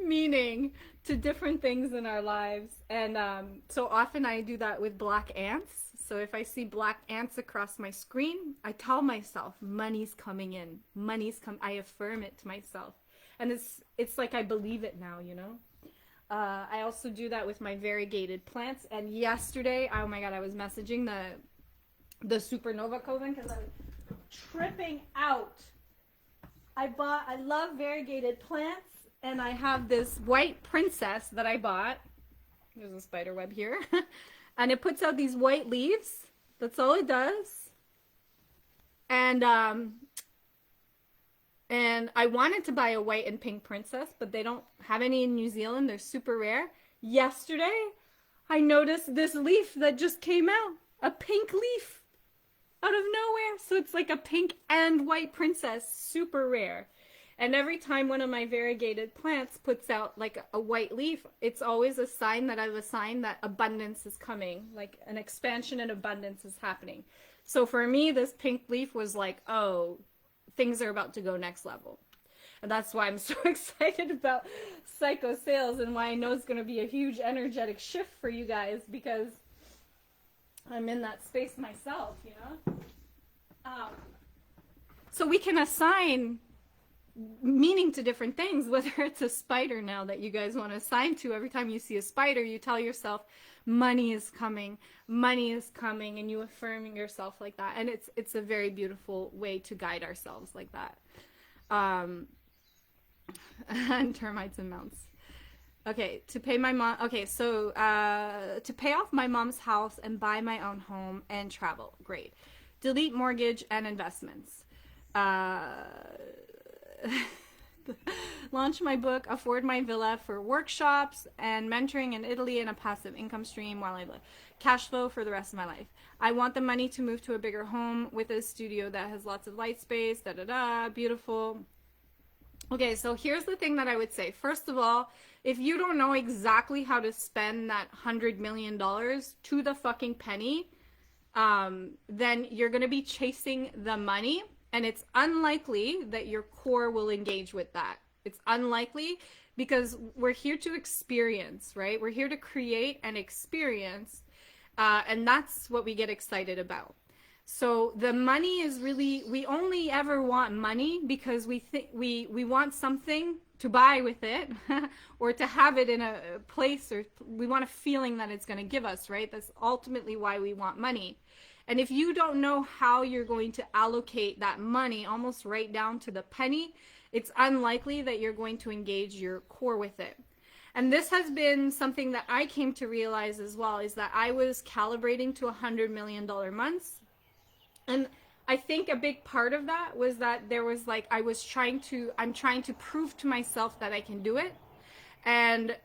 meaning to different things in our lives. And so often I do that with black ants. So if I see black ants across my screen, I tell myself, money's coming in. I affirm it to myself. And it's like I believe it now, you know? I also do that with my variegated plants. And yesterday, oh my god, I was messaging the Supernova Coven because I was tripping out. I love variegated plants, and I have this white princess that I bought. There's a spider web here. And it puts out these white leaves. That's all it does. And I wanted to buy a white and pink princess, but they don't have any in New Zealand. They're super rare. Yesterday, I noticed this leaf that just came out. A pink leaf out of nowhere. So it's like a pink and white princess. Super rare. And every time one of my variegated plants puts out like a white leaf, it's always a sign that I've assigned that abundance is coming. Like an expansion and abundance is happening. So for me, this pink leaf was like, oh, things are about to go next level. And that's why I'm so excited about Psycho Sales and why I know it's going to be a huge energetic shift for you guys, because I'm in that space myself, you know? So we can assign meaning to different things, whether it's a spider now that you guys want to assign to. Every time you see a spider, you tell yourself, money is coming, and you affirm yourself like that. And it's a very beautiful way to guide ourselves like that. And termites and mounts. Okay, to pay my mom. Okay, so to pay off my mom's house and buy my own home and travel. Great. Delete mortgage and investments. Launch my book, afford my villa for workshops and mentoring in Italy and a passive income stream while I live. Cash flow for the rest of my life. I want the money to move to a bigger home with a studio that has lots of light space, beautiful. Okay, so here's the thing that I would say. First of all, if you don't know exactly how to spend that $100 million to the fucking penny, then you're going to be chasing the money. And it's unlikely that your core will engage with that. It's unlikely because we're here to experience, right? We're here to create and experience. And that's what we get excited about. So the money is really, we only ever want money because we think we want something to buy with it or to have it in a place, or we want a feeling that it's going to give us, right? That's ultimately why we want money. And if you don't know how you're going to allocate that money almost right down to the penny, it's unlikely that you're going to engage your core with it. And this has been something that I came to realize as well, is that I was calibrating to $100 million months. And I think a big part of that was that there was like, I'm trying to prove to myself that I can do it. And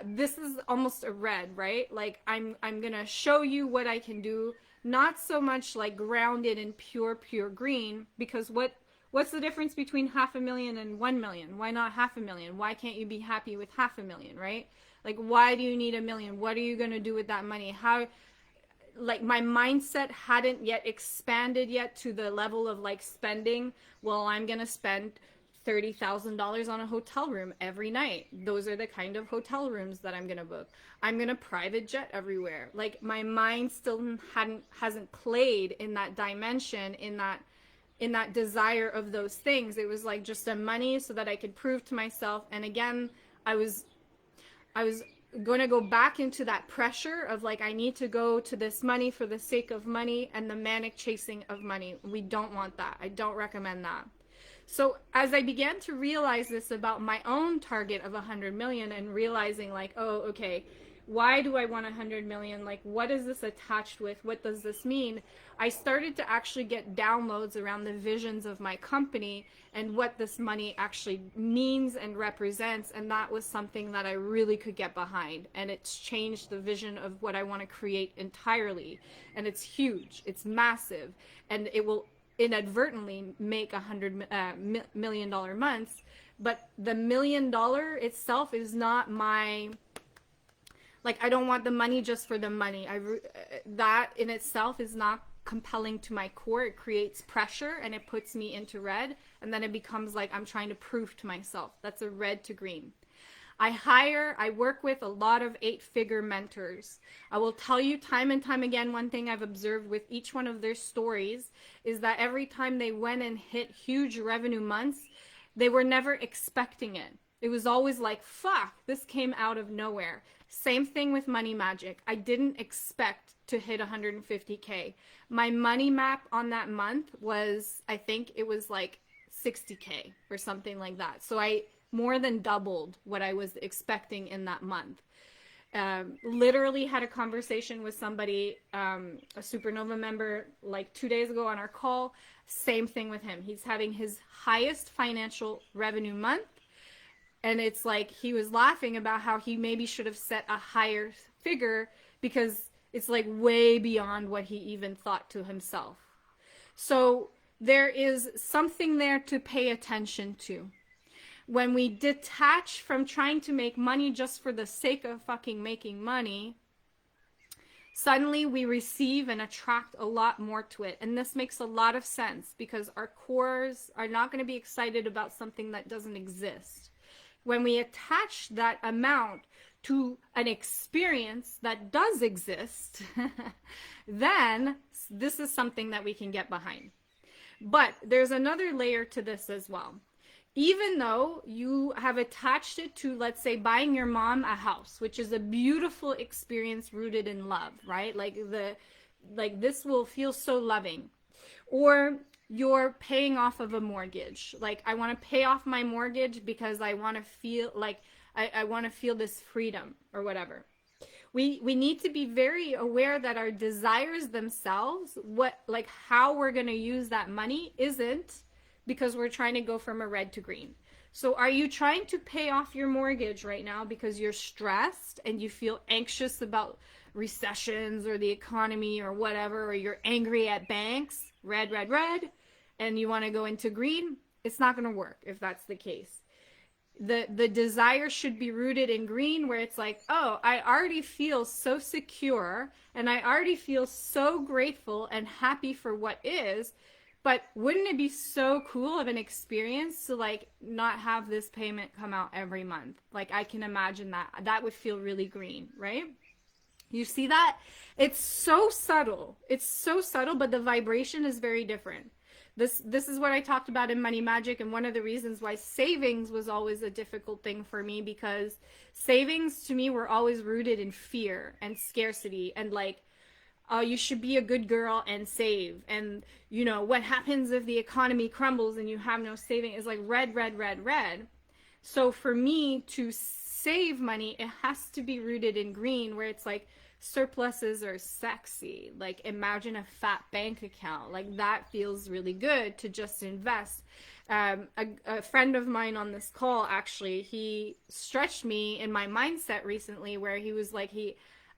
this is almost a red, right? Like I'm going to show you what I can do. not so much like grounded in pure green, because what's the difference between 500,000 and 1 million? Why not 500,000? Why can't you be happy with 500,000, right? Like, why do you need 1 million? What are you going to do with that money? How, like, my mindset hadn't yet expanded yet to the level of like spending, well, I'm going to spend $30,000 on a hotel room every night. Those are the kind of hotel rooms that I'm going to book. I'm going to private jet everywhere. Like, my mind still hasn't played in that dimension, in that desire of those things. It was like just a money so that I could prove to myself. And again, I was going to go back into that pressure of like, I need to go to this money for the sake of money and the manic chasing of money. We don't want that. I don't recommend that. So as I began to realize this about my own target of 100 million and realizing like, oh, okay, why do I want 100 million? Like, what is this attached with? What does this mean? I started to actually get downloads around the visions of my company and what this money actually means and represents. And that was something that I really could get behind. And it's changed the vision of what I want to create entirely. And it's huge. It's massive. And it will inadvertently make $100 million months. But the $1 million itself is not my... Like, I don't want the money just for the money. That in itself is not compelling to my core. It creates pressure and it puts me into red. And then it becomes like I'm trying to prove to myself. That's a red to green. I work with a lot of 8-figure mentors. I will tell you time and time again, one thing I've observed with each one of their stories is that every time they went and hit huge revenue months, they were never expecting it. It was always like, fuck, this came out of nowhere. Same thing with Money Magic. I didn't expect to hit 150K. My money map on that month was, I think it was like 60K or something like that. So I more than doubled what I was expecting in that month. Literally had a conversation with somebody, a Supernova member, like 2 days ago on our call. Same thing with him. He's having his highest financial revenue month. And it's like he was laughing about how he maybe should have set a higher figure because it's like way beyond what he even thought to himself. So there is something there to pay attention to. When we detach from trying to make money just for the sake of fucking making money, suddenly we receive and attract a lot more to it. And this makes a lot of sense because our cores are not going to be excited about something that doesn't exist. When we attach that amount to an experience that does exist, then this is something that we can get behind. But there's another layer to this as well. Even though you have attached it to, let's say, buying your mom a house, which is a beautiful experience rooted in love, right? Like this will feel so loving. Or you're paying off of a mortgage. Like, I want to pay off my mortgage because I want to feel like I want to feel this freedom or whatever. We need to be very aware that our desires themselves, how we're going to use that money isn't because we're trying to go from a red to green. So are you trying to pay off your mortgage right now because you're stressed and you feel anxious about recessions or the economy or whatever, or you're angry at banks, red, and you want to go into green? It's not going to work if that's the case. The desire should be rooted in green, where it's like, oh, I already feel so secure and I already feel so grateful and happy for what is. But wouldn't it be so cool of an experience to like not have this payment come out every month? Like, I can imagine that would feel really green, right? You see that? It's so subtle. It's so subtle, but the vibration is very different. This is what I talked about in Money Magic, and one of the reasons why savings was always a difficult thing for me, because savings to me were always rooted in fear and scarcity and like, oh, you should be a good girl and save. And, you know, what happens if the economy crumbles and you have no saving is like red. So for me to save money, it has to be rooted in green, where it's like surpluses are sexy. Like, imagine a fat bank account. Like, that feels really good to just invest. A friend of mine on this call, actually, he stretched me in my mindset recently, where he was like,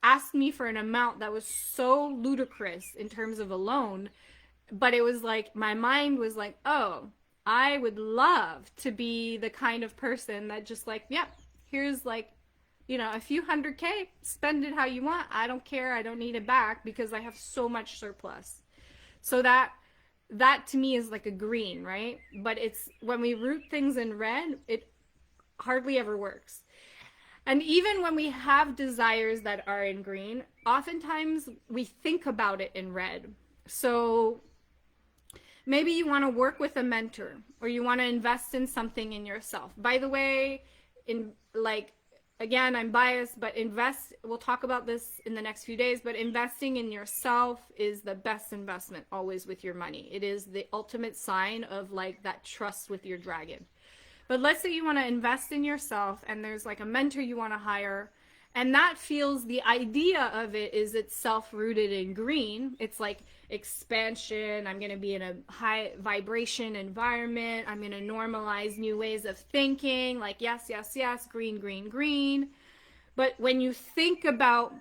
asked me for an amount that was so ludicrous in terms of a loan, but it was like my mind was like, oh, I would love to be the kind of person that just like, yep, here's like, a few $100K, spend it how you want. I don't care. I don't need it back because I have so much surplus. So that to me is like a green, right? But it's when we root things in red, it hardly ever works. And even when we have desires that are in green, oftentimes we think about it in red. So maybe you want to work with a mentor or you want to invest in something in yourself. By the way, in like, again, I'm biased, but we'll talk about this in the next few days, but investing in yourself is the best investment always with your money. It is the ultimate sign of like that trust with your dragon. But let's say you want to invest in yourself and there's like a mentor you want to hire, and that feels, the idea of it is it's self-rooted in green. It's like expansion. I'm going to be in a high vibration environment. I'm going to normalize new ways of thinking, like yes, yes, yes, green, green, green. But when you think about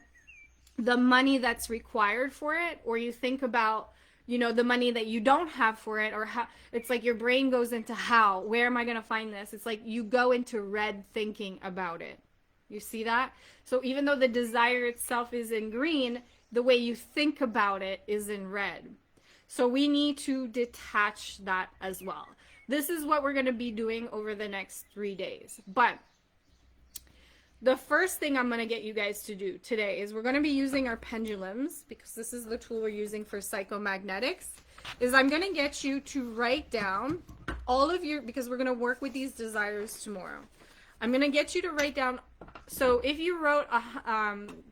the money that's required for it, or you think about, the money that you don't have for it, or how, it's like your brain goes into where am I going to find this? It's like you go into red thinking about it. You see that? So even though the desire itself is in green, the way you think about it is in red. So we need to detach that as well. This is what we're going to be doing over the next 3 days. But the first thing I'm going to get you guys to do today is we're going to be using our pendulums, because this is the tool we're using for psychomagnetics, is I'm going to get you to write down all of your, because we're going to work with these desires tomorrow. I'm going to get you to write down, so if you wrote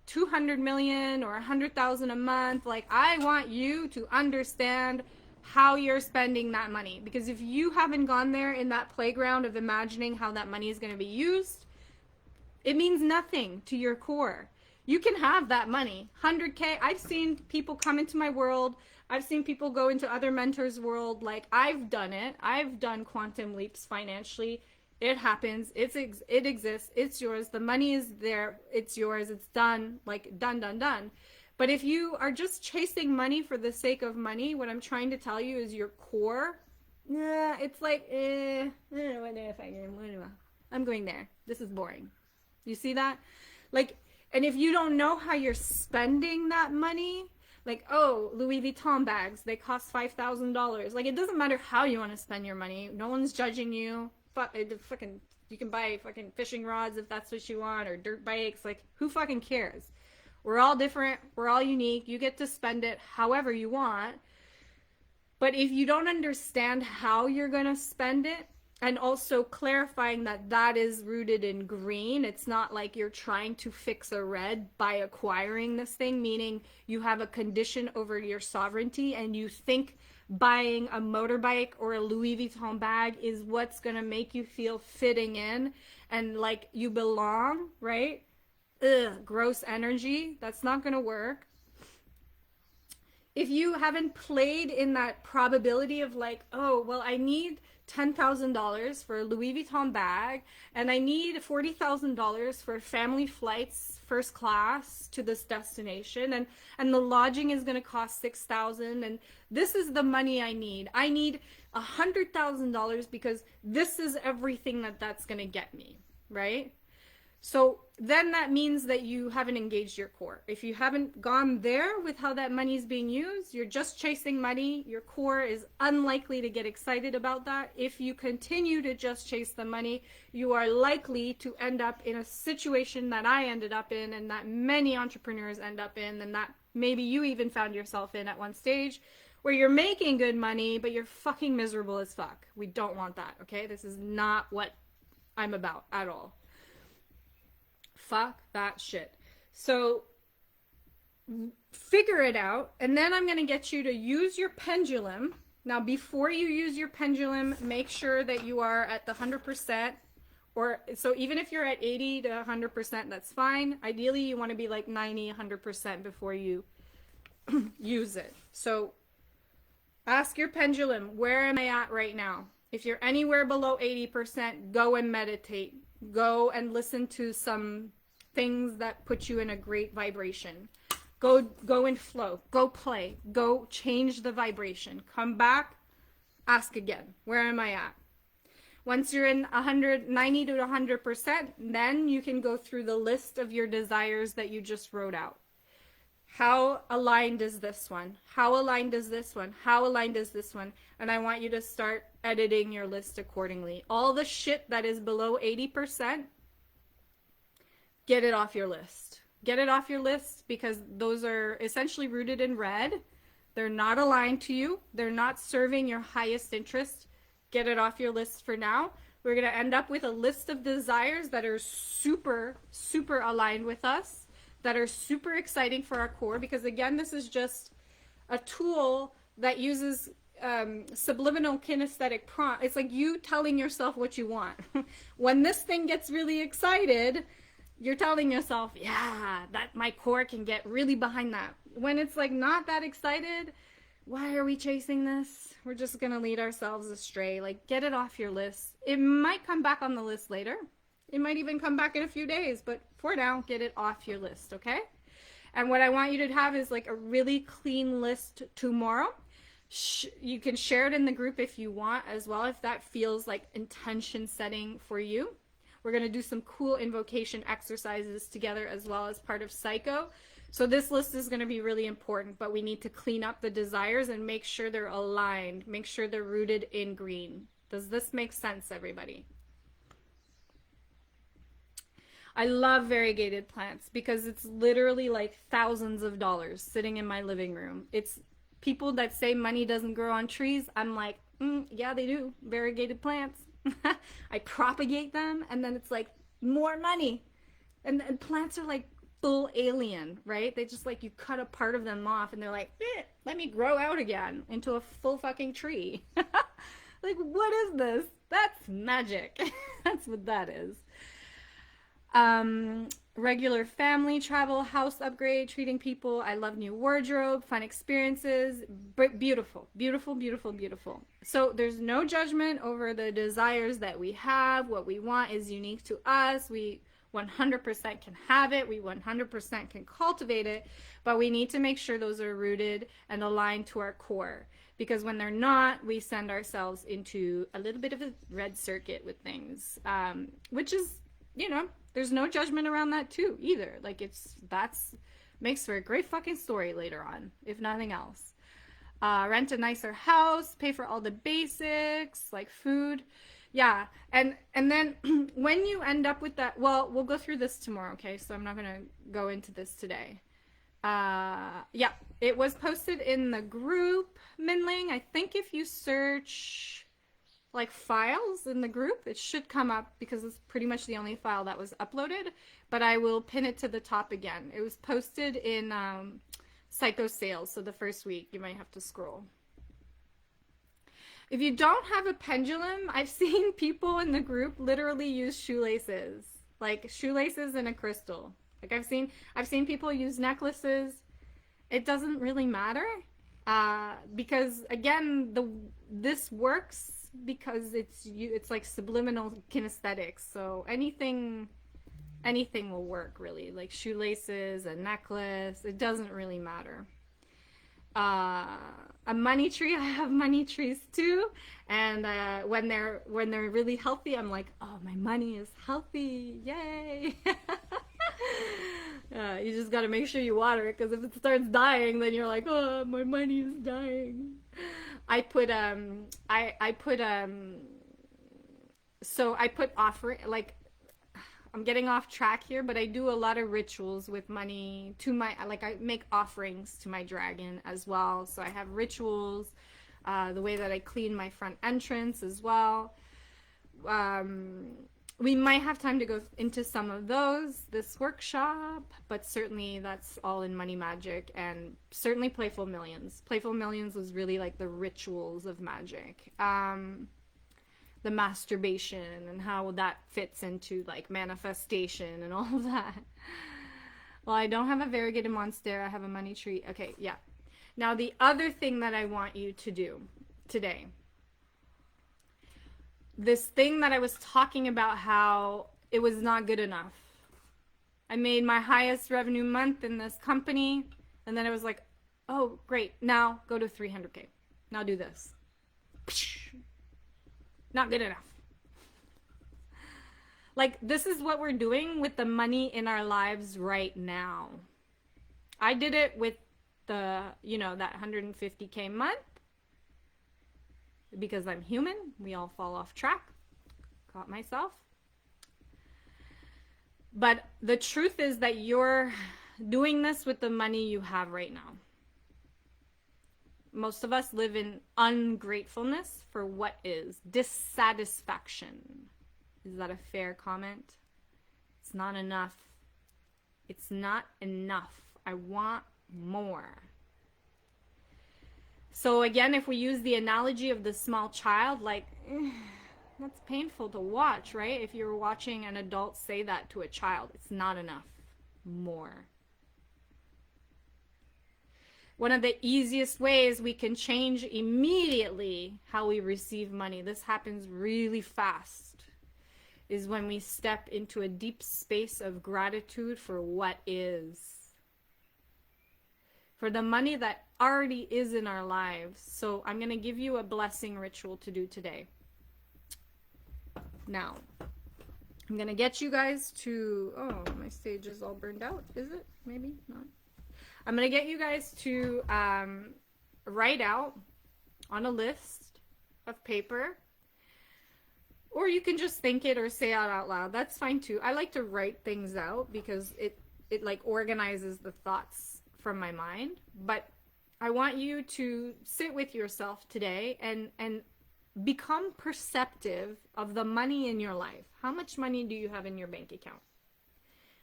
200 million or 100,000 a month, like I want you to understand how you're spending that money. Because if you haven't gone there in that playground of imagining how that money is going to be used, it means nothing to your core. You can have that money, 100K. I've seen people come into my world. I've seen people go into other mentors' world. Like I've done it. I've done quantum leaps financially. It happens. It exists. It's yours. The money is there. It's yours. It's done. Like done, done, done. But if you are just chasing money for the sake of money, what I'm trying to tell you is your core. It's like, I don't know if I'm going there. This is boring. You see that? Like, and if you don't know how you're spending that money, like, oh, Louis Vuitton bags, they cost $5,000. Like, it doesn't matter how you want to spend your money. No one's judging you. Fucking, you can buy fucking fishing rods if that's what you want, or dirt bikes. Like, who fucking cares? We're all different. We're all unique. You get to spend it however you want. But if you don't understand how you're going to spend it, and also clarifying that that is rooted in green, it's not like you're trying to fix a red by acquiring this thing, meaning you have a condition over your sovereignty and you think buying a motorbike or a Louis Vuitton bag is what's going to make you feel fitting in and like you belong, right? Gross energy. That's not going to work. If you haven't played in that probability of like, oh, well, I need $10,000 for a Louis Vuitton bag, and I need $40,000 for family flights, first class to this destination, and the lodging is going to cost $6,000, and this is the money I need. I need $100,000 because this is everything that's going to get me, right? So then that means that you haven't engaged your core. If you haven't gone there with how that money is being used, you're just chasing money. Your core is unlikely to get excited about that. If you continue to just chase the money, you are likely to end up in a situation that I ended up in and that many entrepreneurs end up in, and that maybe you even found yourself in at one stage, where you're making good money, but you're fucking miserable as fuck. We don't want that, okay? This is not what I'm about at all. Fuck that shit. So figure it out, and then I'm going to get you to use your pendulum. Now, before you use your pendulum, make sure that you are at the 100%, or so even if you're at 80 to 100%, that's fine. Ideally, you want to be like 90, 100% before you use it. So ask your pendulum, where am I at right now? If you're anywhere below 80%, go and meditate. Go and listen to some things that put you in a great vibration. Go and flow. Go play. Go change the vibration. Come back. Ask again. Where am I at? Once you're in 90 to 100%, then you can go through the list of your desires that you just wrote out. How aligned is this one? How aligned is this one? How aligned is this one? And I want you to start editing your list accordingly. All the shit that is below 80%, get it off your list. Get it off your list, because those are essentially rooted in red. They're not aligned to you. They're not serving your highest interest. Get it off your list for now. We're going to end up with a list of desires that are super, super aligned with us, that are super exciting for our core, because again, this is just a tool that uses subliminal kinesthetic prompt. It's like you telling yourself what you want. When this thing gets really excited, you're telling yourself, yeah, that my core can get really behind that. When it's like not that excited, why are we chasing this? We're just going to lead ourselves astray. Like, get it off your list. It might come back on the list later. It might even come back in a few days, but for now, get it off your list, okay? And what I want you to have is like a really clean list tomorrow. You can share it in the group if you want as well, if that feels like intention setting for you. We're going to do some cool invocation exercises together as well as part of Psycho. So this list is going to be really important, but we need to clean up the desires and make sure they're aligned. Make sure they're rooted in green. Does this make sense, everybody? I love variegated plants because it's literally like thousands of dollars sitting in my living room. It's people that say money doesn't grow on trees. I'm like, yeah, they do. Variegated plants. I propagate them, and then it's like more money. And plants are like full alien, right? They just like, you cut a part of them off and they're like, let me grow out again into a full fucking tree. Like, what is this? That's magic. That's what that is. Regular family travel, house upgrade, treating people. I love new wardrobe, fun experiences. Beautiful, beautiful, beautiful, beautiful. So there's no judgment over the desires that we have. What we want is unique to us. We 100% can have it. We 100% can cultivate it, but we need to make sure those are rooted and aligned to our core, because when they're not, we send ourselves into a little bit of a red circuit with things, which is, you know, there's no judgment around that too either. Like, that's makes for a great fucking story later on, if nothing else. Rent a nicer house, pay for all the basics like food. Yeah, and then when you end up with that, well, we'll go through this tomorrow, okay? So I'm not going to go into this today. Yeah, it was posted in the group, Minling. I think if you search like files in the group, it should come up, because it's pretty much the only file that was uploaded, but I will pin it to the top again. It was posted in Psycho Sales, so the first week. You might have to scroll. If you don't have a pendulum, I've seen people in the group literally use shoelaces, like shoelaces and a crystal. Like I've seen people use necklaces. It doesn't really matter, because again, this works because it's like subliminal kinesthetics. So anything will work, really. Like shoelaces, a necklace, it doesn't really matter. A money tree, I have money trees too, and when they're really healthy, I'm like, oh, my money is healthy, yay. You just got to make sure you water it, because if it starts dying, then you're like, oh, my money is dying. So I put offering, like, I'm getting off track here, but I do a lot of rituals with money to I make offerings to my dragon as well. So I have rituals, the way that I clean my front entrance as well. We might have time to go into some of those this workshop, but certainly that's all in Money Magic, and certainly Playful Millions. Playful Millions was really like the rituals of magic. The masturbation and how that fits into like manifestation and all of that. Well, I don't have a variegated monster. I have a money tree. Okay, yeah. Now the other thing that I want you to do today, this thing that I was talking about, how it was not good enough. I made my highest revenue month in this company. And then it was like, oh, great. Now go to 300K. Now do this. Not good enough. Like, this is what we're doing with the money in our lives right now. I did it with the, that 150K month because I'm human. We all fall off track. Caught myself. But the truth is that you're doing this with the money you have right now. Most of us live in ungratefulness for what is, dissatisfaction. Is that a fair comment? It's not enough. It's not enough. I want more. So again, if we use the analogy of the small child, like, that's painful to watch, right? If you're watching an adult say that to a child, it's not enough. More. One of the easiest ways we can change immediately how we receive money, this happens really fast, is when we step into a deep space of gratitude for what is. For the money that already is in our lives. So I'm going to give you a blessing ritual to do today. Now, I'm going to get you guys to, oh, my stage is all burned out. Is it? Maybe not. I'm going to get you guys to write out on a list of paper, or you can just think it or say it out loud. That's fine too. I like to write things out because it like organizes the thoughts from my mind. But I want you to sit with yourself today and become perceptive of the money in your life. How much money do you have in your bank account?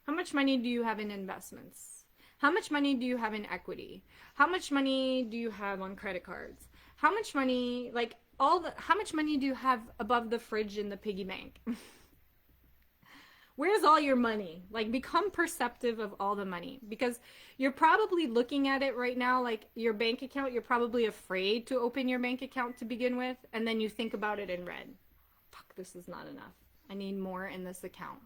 How much money do you have in investments? How much money do you have in equity? How much money do you have on credit cards? How much money, like how much money do you have above the fridge in the piggy bank? Where's all your money? Like, become perceptive of all the money, because you're probably looking at it right now, like your bank account, you're probably afraid to open your bank account to begin with. And then you think about it in red. Fuck, this is not enough. I need more in this account.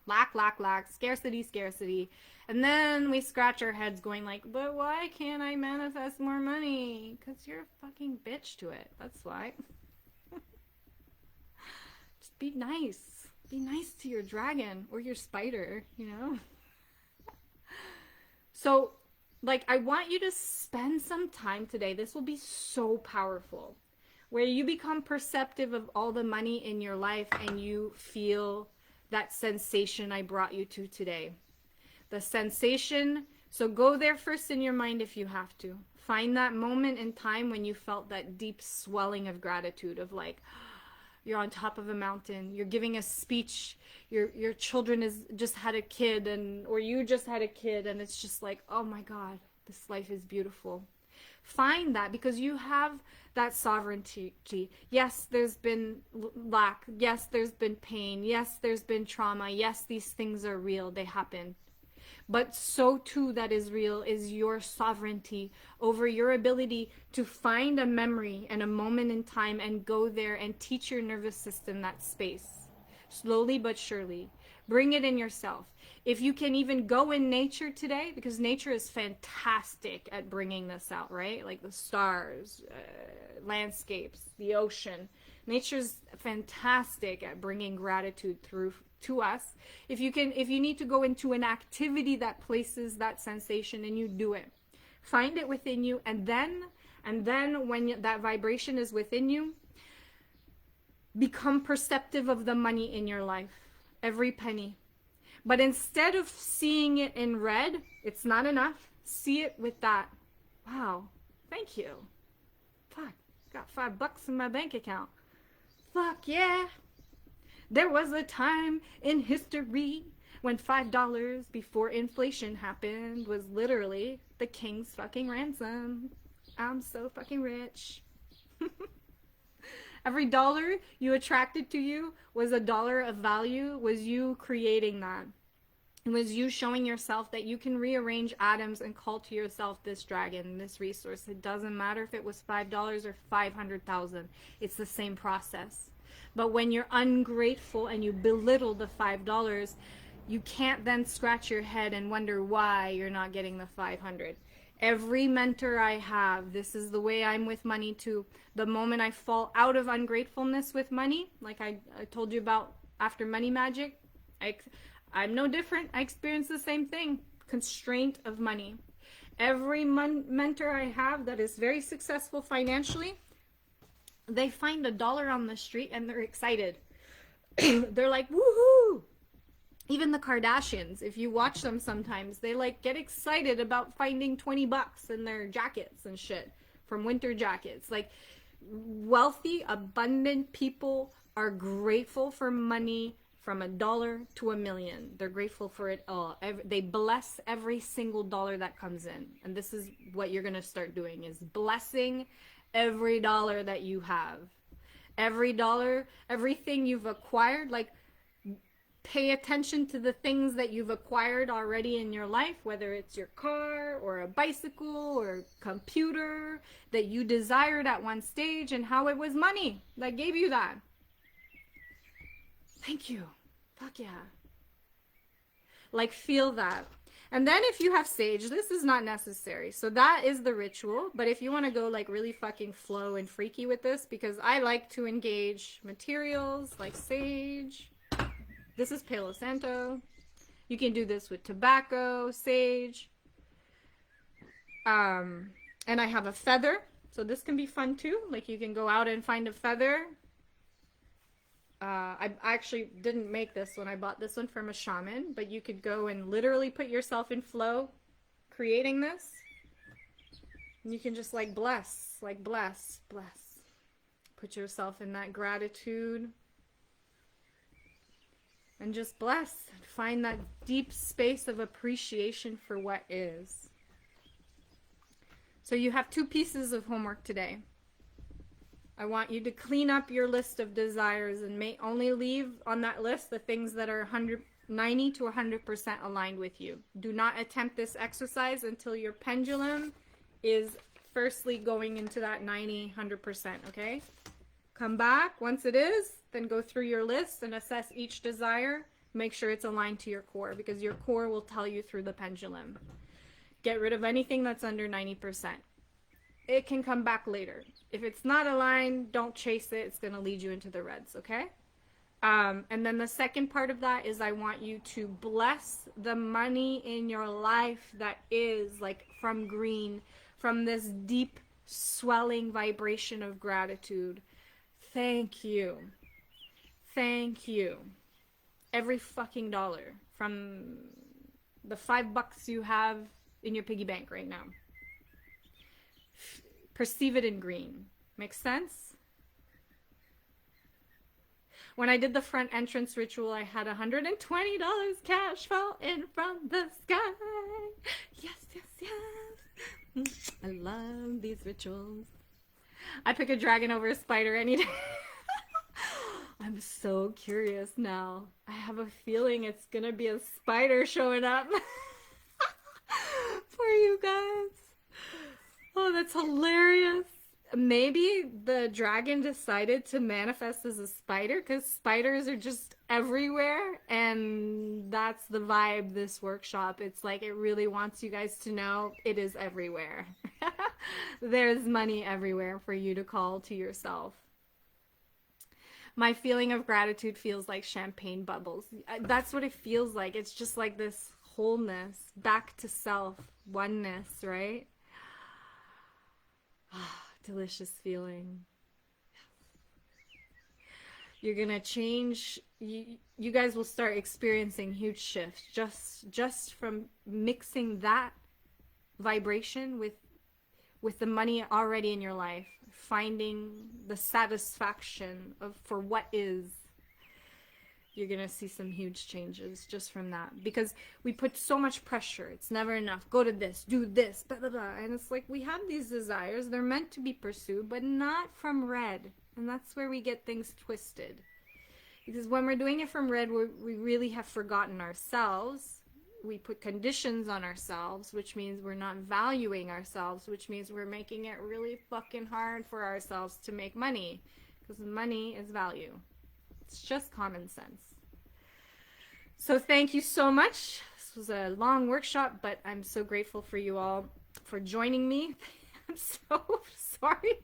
Lack, lack, lack, scarcity, scarcity. And then we scratch our heads going like, but why can't I manifest more money? Because you're a fucking bitch to it. That's why. Just be nice. Be nice to your dragon or your spider, So, like, I want you to spend some time today. This will be so powerful. Where you become perceptive of all the money in your life and you feel that sensation I brought you to today. The sensation, so go there first in your mind if you have to. Find that moment in time when you felt that deep swelling of gratitude, of like, you're on top of a mountain, you're giving a speech, your children just had a kid, or you just had a kid, and it's just like, oh my God, this life is beautiful. Find that, because you have that sovereignty. Yes, there's been lack. Yes, there's been pain. Yes, there's been trauma. Yes, these things are real. They happen. But so too that is real is your sovereignty over your ability to find a memory and a moment in time and go there and teach your nervous system that space. Slowly but surely. Bring it in yourself. If you can even go in nature today, because nature is fantastic at bringing this out, right? Like the stars, landscapes, the ocean. Nature's fantastic at bringing gratitude through to us. If you need to go into an activity that places that sensation, and you do it, find it within you, and then when that vibration is within you, become perceptive of the money in your life, every penny. But instead of seeing it in red, it's not enough. See it with that, wow, thank you. Fuck, got $5 in my bank account. Fuck yeah. There was a time in history when $5 before inflation happened was literally the king's fucking ransom. I'm so fucking rich. Every dollar you attracted to you was a dollar of value, was you creating that. It was you showing yourself that you can rearrange atoms and call to yourself this dragon, this resource. It doesn't matter if it was $5 or 500,000. It's the same process. But when you're ungrateful and you belittle the $5, You can't then scratch your head and wonder why you're not getting the 500. Every mentor I have, this is the way I'm with money too. The moment I fall out of ungratefulness with money, like I told you about after Money Magic, I'm no different. I experience the same thing. Constraint of money. Every mentor I have that is very successful financially, they find $1 on the street and they're excited. They're like, woohoo! Even the Kardashians, if you watch them sometimes, they like get excited about finding $20 in their jackets and shit from winter jackets. Like, wealthy, abundant people are grateful for money from $1 to $1 million. They're grateful for it all. They bless every single dollar that comes in. And this is what you're going to start doing, is blessing every dollar that you have. Every dollar, everything you've acquired, like, pay attention to the things that you've acquired already in your life, whether it's your car or a bicycle or a computer that you desired at one stage, and how it was money that gave you that. Thank you. Fuck yeah. Like, feel that. And then if you have sage, this is not necessary. So that is the ritual. But if you want to go like really fucking flow and freaky with this, because I like to engage materials like sage. This is Palo Santo. You can do this with tobacco, sage. And I have a feather. So this can be fun too. Like, you can go out and find a feather. I actually didn't make this one. I bought this one from a shaman. But you could go and literally put yourself in flow creating this. And you can just like bless. Like bless. Put yourself in that gratitude. And just bless. Find that deep space of appreciation for what is. So you have 2 pieces of homework today. I want you to clean up your list of desires and only leave on that list the things that are 90 to 100% aligned with you. Do not attempt this exercise until your pendulum is firstly going into that 90, 100%, okay? Come back. Once it is, then go through your list and assess each desire. Make sure it's aligned to your core, because your core will tell you through the pendulum. Get rid of anything that's under 90%. It can come back later. If it's not aligned, don't chase it. It's going to lead you into the reds, okay? And then the second part of that is I want you to bless the money in your life that is like from green, from this deep swelling vibration of gratitude. Thank you. Thank you. Every fucking dollar, from the $5 you have in your piggy bank right now. Perceive it in green. Makes sense? When I did the front entrance ritual, I had $120 cash fall in from the sky. Yes, yes, yes. I love these rituals. I pick a dragon over a spider any day. I'm so curious now. I have a feeling it's gonna be a spider showing up for you guys. Oh, that's hilarious. Maybe the dragon decided to manifest as a spider because spiders are just everywhere, and that's the vibe this workshop. It's like it really wants you guys to know it is everywhere. There's money everywhere for you to call to yourself. My feeling of gratitude feels like champagne bubbles. That's what it feels like. It's just like this wholeness, back to self, oneness, right? Delicious feeling. You're gonna change. You guys will start experiencing huge shifts just from mixing that vibration with the money already in your life, finding the satisfaction of for what is. You're gonna see some huge changes just from that, because we put so much pressure. It's never enough. Go to this, do this, blah, blah, blah. And it's like we have these desires. They're meant to be pursued, but not from red. And that's where we get things twisted. Because when we're doing it from red, we really have forgotten ourselves. We put conditions on ourselves, which means we're not valuing ourselves, which means we're making it really fucking hard for ourselves to make money. Because money is value. It's just common sense. So thank you so much. This was a long workshop, but I'm so grateful for you all for joining me. I'm so sorry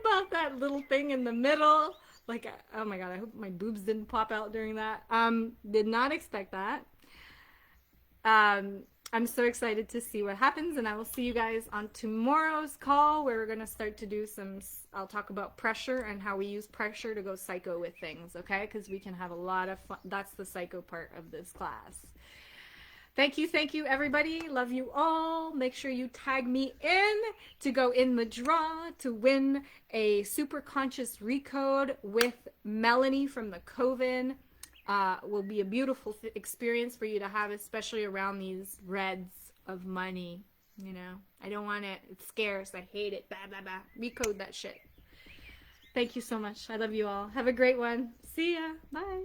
about that little thing in the middle. Like, oh my God, I hope my boobs didn't pop out during that. Did not expect that. I'm so excited to see what happens, and I will see you guys on tomorrow's call where we're going to start to do I'll talk about pressure and how we use pressure to go psycho with things, okay? Because we can have a lot of fun. That's the psycho part of this class. Thank you, everybody. Love you all. Make sure you tag me in to go in the draw to win a super conscious recode with Melanie from the Coven. Will be a beautiful experience for you to have, especially around these reds of money. You know, I don't want it. It's scarce. I hate it. Blah, blah, blah. Recode that shit. Thank you so much. I love you all. Have a great one. See ya. Bye.